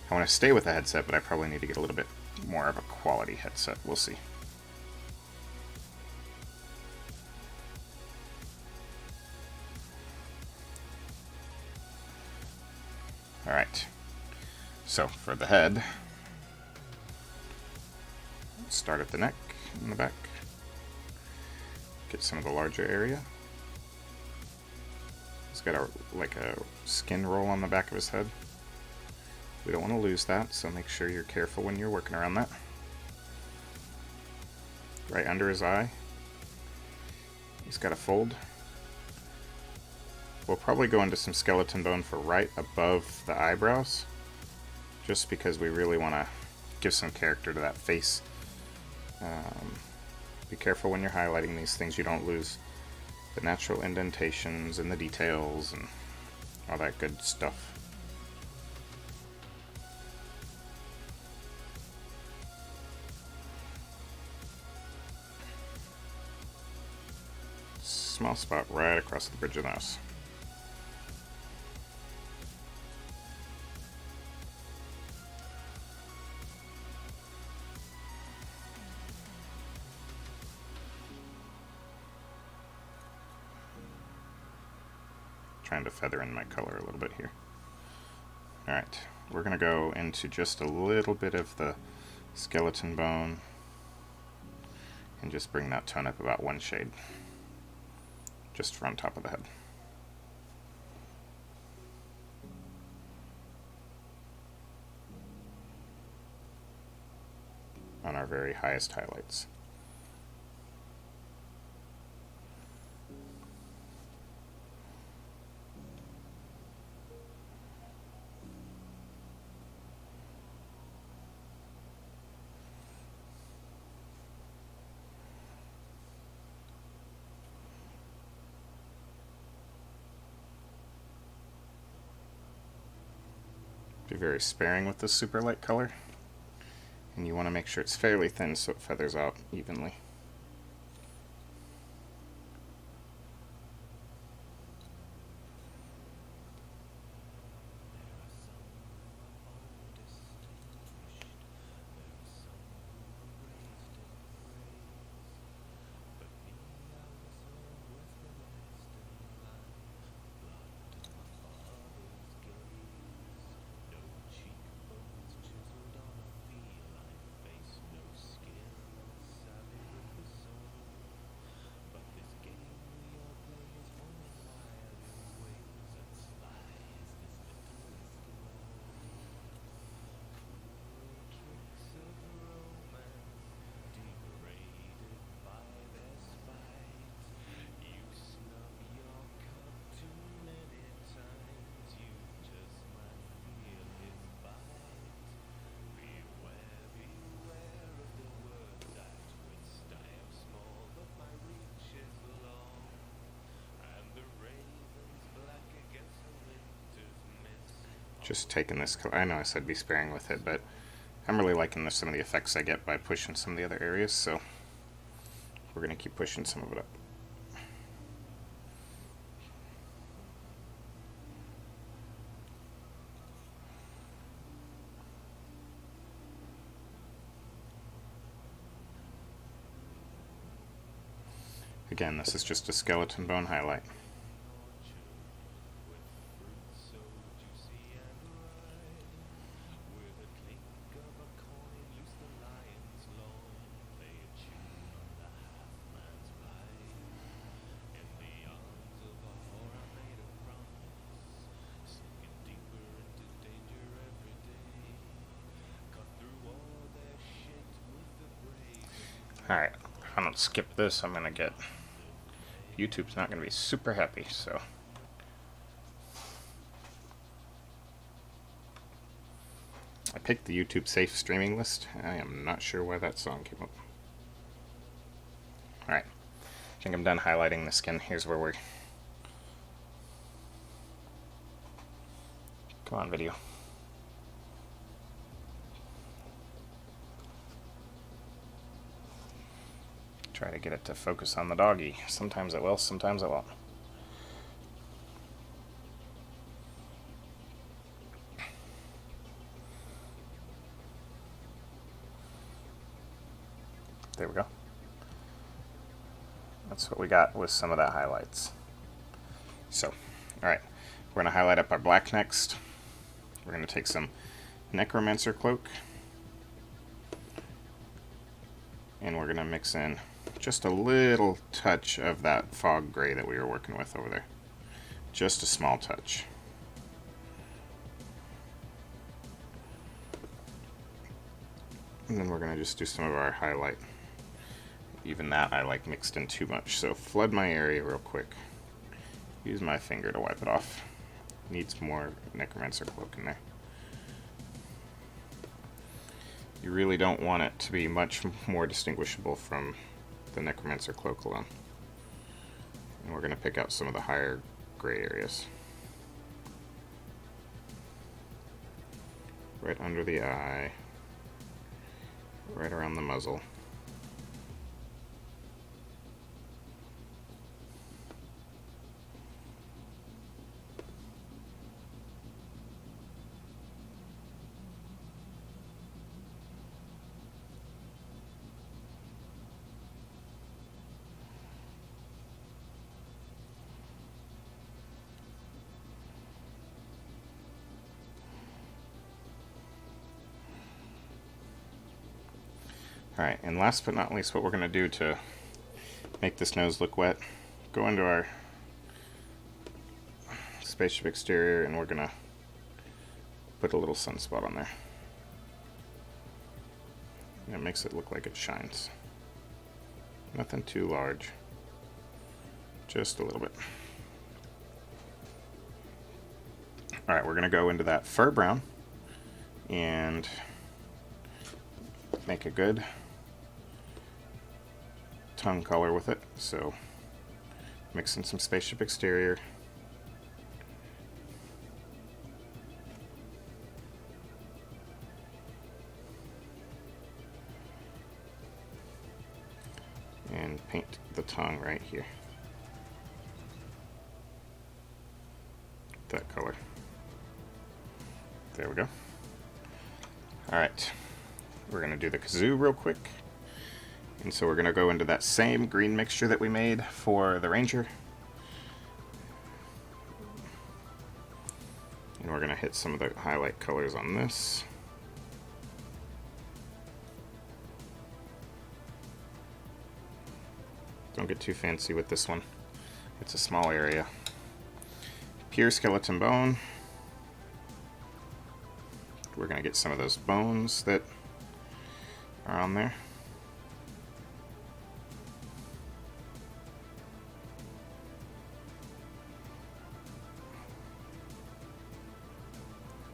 I want to stay with a headset, but I probably need to get a little bit more of a quality headset. We'll see. Alright, so for the head, let's start at the neck and the back. Get some of the larger area. He's got a skin roll on the back of his head. We don't want to lose that, so make sure you're careful when you're working around that. Right under his eye, he's got a fold. We'll probably go into some skeleton bone for right above the eyebrows, just because we really want to give some character to that face. Be careful when you're highlighting these things, you don't lose the natural indentations and the details and all that good stuff. Small spot right across the bridge of the nose. Trying to feather in my color a little bit here. Alright, we're going to go into just a little bit of the skeleton bone and just bring that tone up about one shade. Just from top of the head. On our very highest highlights. Be very sparing with this super light color, and you want to make sure it's fairly thin so it feathers out evenly. Just taking this color. I know I said be sparing with it, but I'm really liking some of the effects I get by pushing some of the other areas, so we're going to keep pushing some of it up. Again, this is just a skeleton bone highlight. Alright, if I don't skip this, I'm gonna get... YouTube's not gonna be super happy, so... I picked the YouTube safe streaming list. I am not sure why that song came up. Alright, I think I'm done highlighting the skin. Here's where we're... Come on, video. Try to get it to focus on the doggy. Sometimes it will, sometimes it won't. There we go. That's what we got with some of that highlights. So, alright, we're going to highlight up our black next. We're going to take some Necromancer Cloak, and we're going to mix in just a little touch of that fog gray that we were working with over there. Just a small touch. And then we're going to just do some of our highlight. Even that I like mixed in too much, so flood my area real quick. Use my finger to wipe it off. Needs more Necromancer Cloak in there. You really don't want it to be much more distinguishable from the Necromancer Cloak alone. And we're going to pick out some of the higher gray areas. Right under the eye. Right around the muzzle. Alright, and last but not least, what we're going to do to make this nose look wet, go into our Spaceship Exterior and we're going to put a little sunspot on there. And it makes it look like it shines. Nothing too large, just a little bit. Alright, we're going to go into that fur brown and make a good tongue color with it. So mix in some Spaceship Exterior. And paint the tongue right here. That color. There we go. Alright. We're going to do the kazoo real quick. And so we're going to go into that same green mixture that we made for the Ranger. And we're going to hit some of the highlight colors on this. Don't get too fancy with this one. It's a small area. Pure skeleton bone. We're going to get some of those bones that are on there.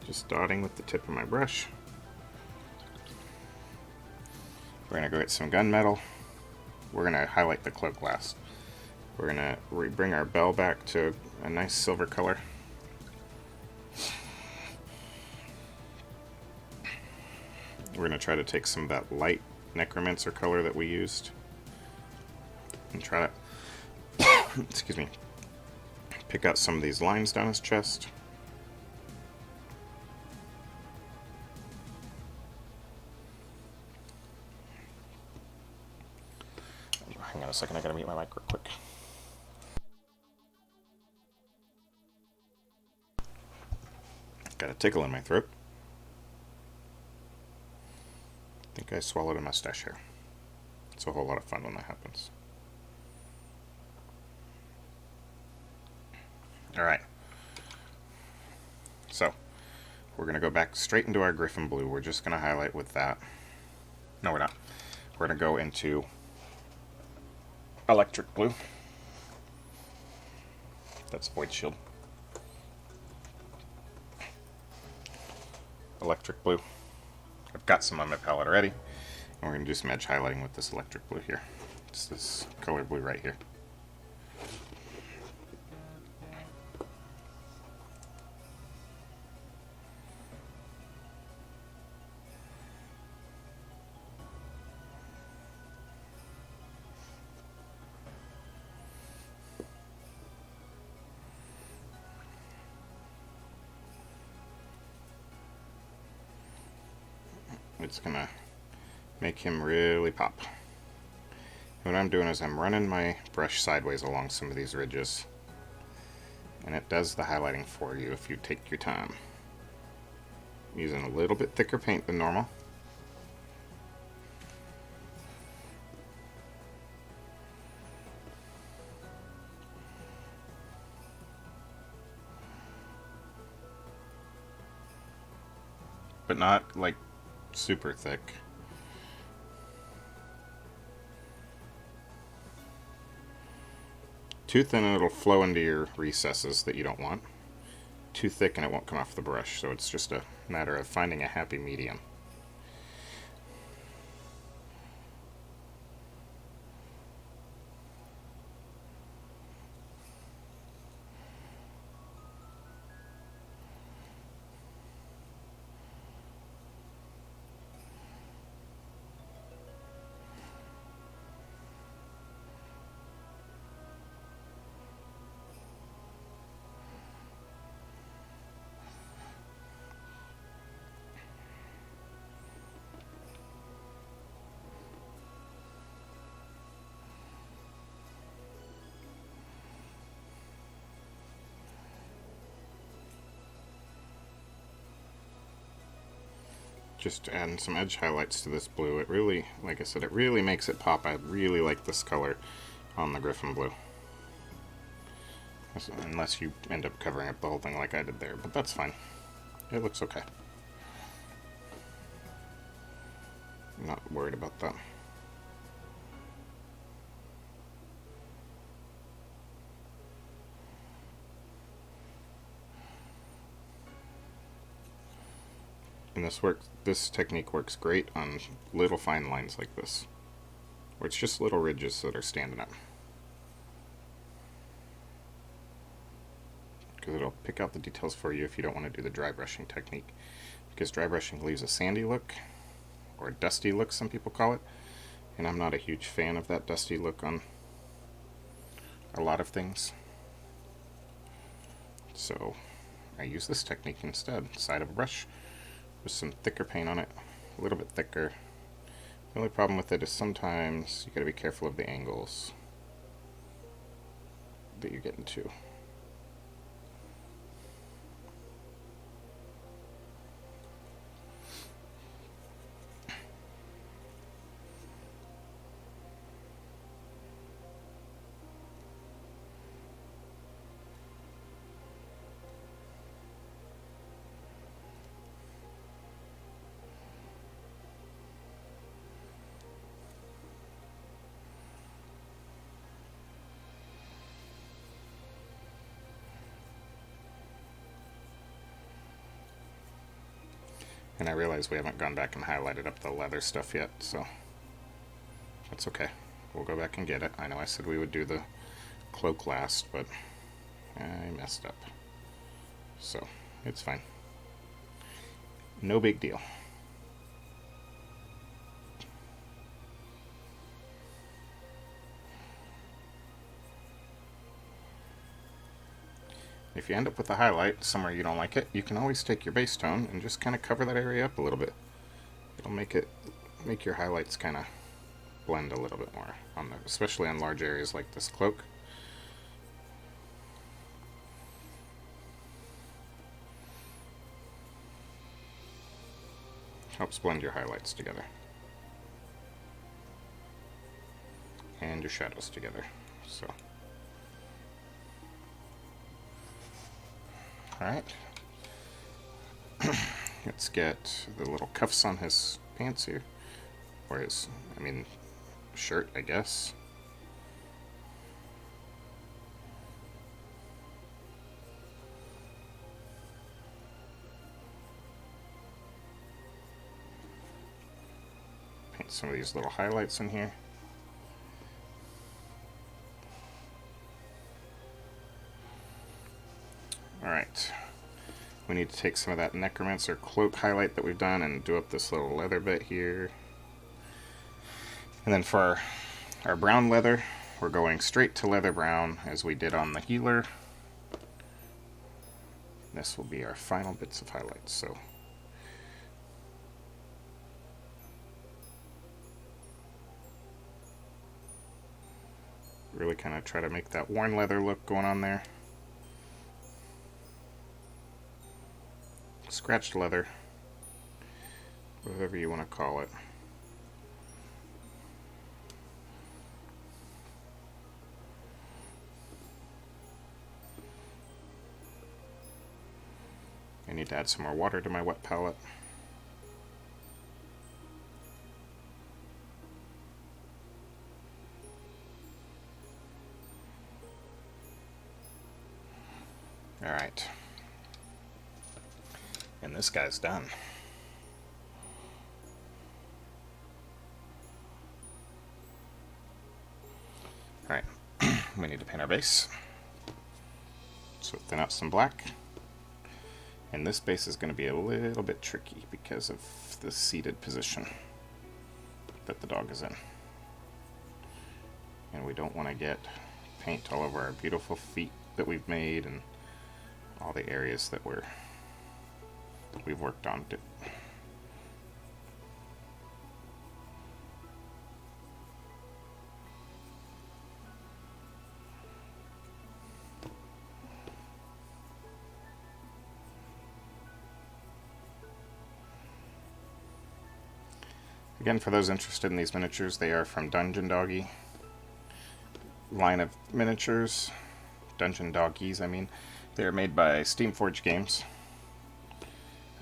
Just dotting with the tip of my brush. We're going to go get some gunmetal. We're going to highlight the cloak last. We're going to bring our bell back to a nice silver color. We're we're going to try to take some of that light Necromancer color that we used and try to, excuse me, pick out some of these lines down his chest. Hang on a second, I gotta mute my mic real quick. Got a tickle in my throat. I think I swallowed a mustache hair. It's a whole lot of fun when that happens. Alright. So, we're going to go back straight into our Griffon Blue. We're just going to highlight with that. No, we're not. We're going to go into Electric Blue. That's Void Shield. Electric Blue. I've got some on my palette already. And we're going to do some edge highlighting with this Electric Blue here. It's this color blue right here. It's gonna make him really pop. What I'm doing is I'm running my brush sideways along some of these ridges, and it does the highlighting for you if you take your time. I'm using a little bit thicker paint than normal. But not like super thick. Too thin and it'll flow into your recesses that you don't want. Too thick and it won't come off the brush, so it's just a matter of finding a happy medium. Just adding some edge highlights to this blue. It really, like I said, it really makes it pop. I really like this color on the Griffon Blue. Unless you end up covering up the whole thing like I did there, but that's fine. It looks okay. I'm not worried about that. And this technique works great on little fine lines like this, where it's just little ridges that are standing up. Because it'll pick out the details for you if you don't want to do the dry brushing technique. Because dry brushing leaves a sandy look, or a dusty look some people call it, and I'm not a huge fan of that dusty look on a lot of things. So I use this technique instead. Side of a brush with some thicker paint on it, a little bit thicker. The only problem with it is sometimes you gotta be careful of the angles that you're getting to. And I realize we haven't gone back and highlighted up the leather stuff yet, so that's okay. We'll go back and get it. I know I said we would do the cloak last, but I messed up. So, it's fine. No big deal. If you end up with a highlight somewhere you don't like it, you can always take your base tone and just kind of cover that area up a little bit. It'll make your highlights kind of blend a little bit more, especially on large areas like this cloak. Helps blend your highlights together. And your shadows together. So, alright. Let's get the little cuffs on his pants here. Or his, shirt, I guess. Paint some of these little highlights in here. Alright, we need to take some of that Necromancer Cloak highlight that we've done and do up this little leather bit here. And then for our brown leather, we're going straight to leather brown as we did on the healer. This will be our final bits of highlights. So really kind of try to make that worn leather look going on there. Scratched leather, whatever you want to call it. I need to add some more water to my wet palette. Alright. And this guy's done. Alright, we need to paint our base. So thin out some black. And this base is going to be a little bit tricky because of the seated position that the dog is in. And we don't want to get paint all over our beautiful feet that we've made and all the areas that we've worked on. Again, for those interested in these miniatures, they are from Doggie line of miniatures. Doggies, I mean. They are made by Steamforged Games.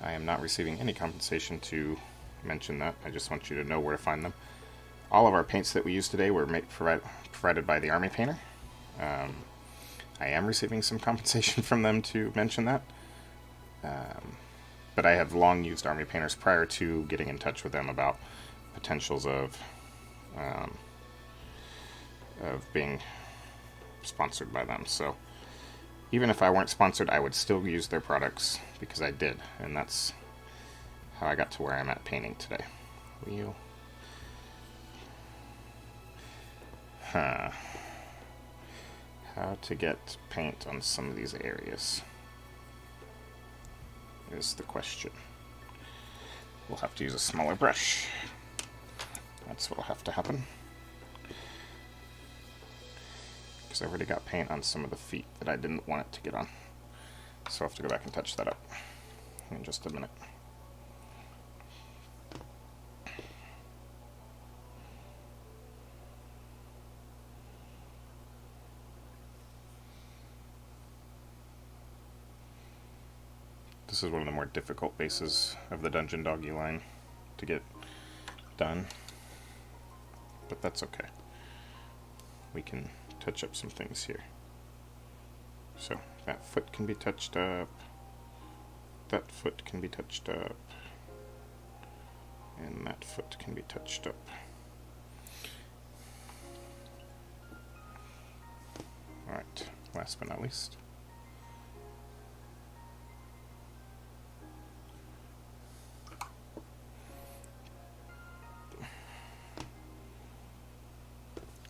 I am not receiving any compensation to mention that. I just want you to know where to find them. All of our paints that we used today were provided by the Army Painter. I am receiving some compensation from them to mention that. But I have long used Army Painters prior to getting in touch with them about potentials of being sponsored by them. So even if I weren't sponsored, I would still use their products because I did, and that's how I got to where I'm at painting today. How to get paint on some of these areas is the question. We'll have to use a smaller brush. That's what'll have to happen. Because I've already got paint on some of the feet that I didn't want it to get on. So I'll have to go back and touch that up in just a minute. This is one of the more difficult bases of the Dungeon Doggy line to get done, but that's okay. We can touch up some things here. So that foot can be touched up, that foot can be touched up, and that foot can be touched up. Alright, last but not least,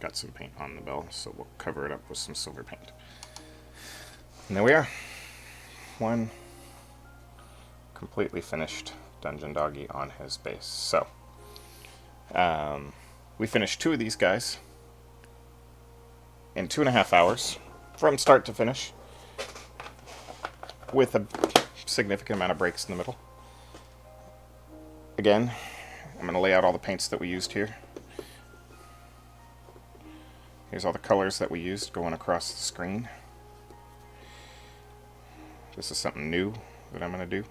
got some paint on the bell, so we'll cover it up with some silver paint. And there we are. one completely finished Dungeon Doggy on his base. So, we finished 2 of these guys in 2.5 hours from start to finish, with a significant amount of breaks in the middle. Again, I'm going to lay out all the paints that we used here. Here's all the colors that we used going across the screen. This is something new that I'm going to do.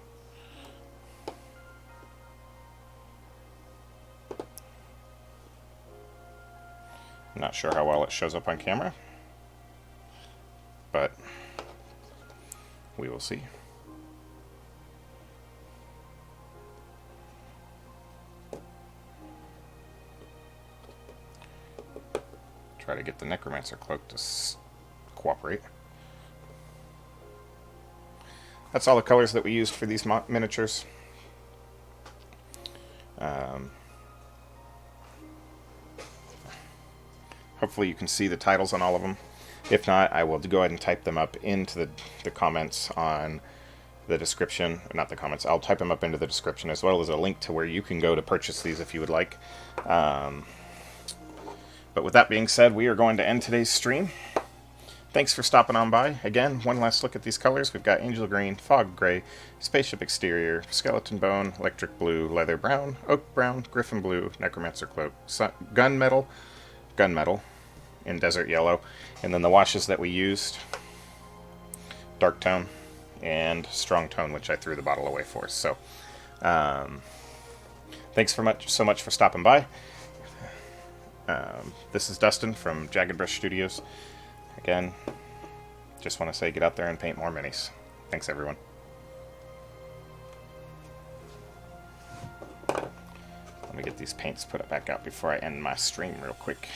I'm not sure how well it shows up on camera, but we will see. Try to get the Necromancer Cloak to cooperate. That's all the colors that we used for these miniatures. Hopefully you can see the titles on all of them. If not, I will go ahead and type them up into the comments on the description. Not the comments, I'll type them up into the description, as well as a link to where you can go to purchase these if you would like. But with that being said, we are going to end today's stream. Thanks for stopping on by. Again, one last look at these colors. We've got Angel Green, Fog Gray, Spaceship Exterior, Skeleton Bone, Electric Blue, Leather Brown, Oak Brown, Griffon Blue, Necromancer Cloak, Gunmetal in Desert Yellow, and then the washes that we used, Dark Tone and Strong Tone, which I threw the bottle away for. So, thanks so much for stopping by. This is Dustin from Jagged Brush Studios. Again, just want to say get out there and paint more minis. Thanks, everyone. Let me get these paints put back out before I end my stream real quick.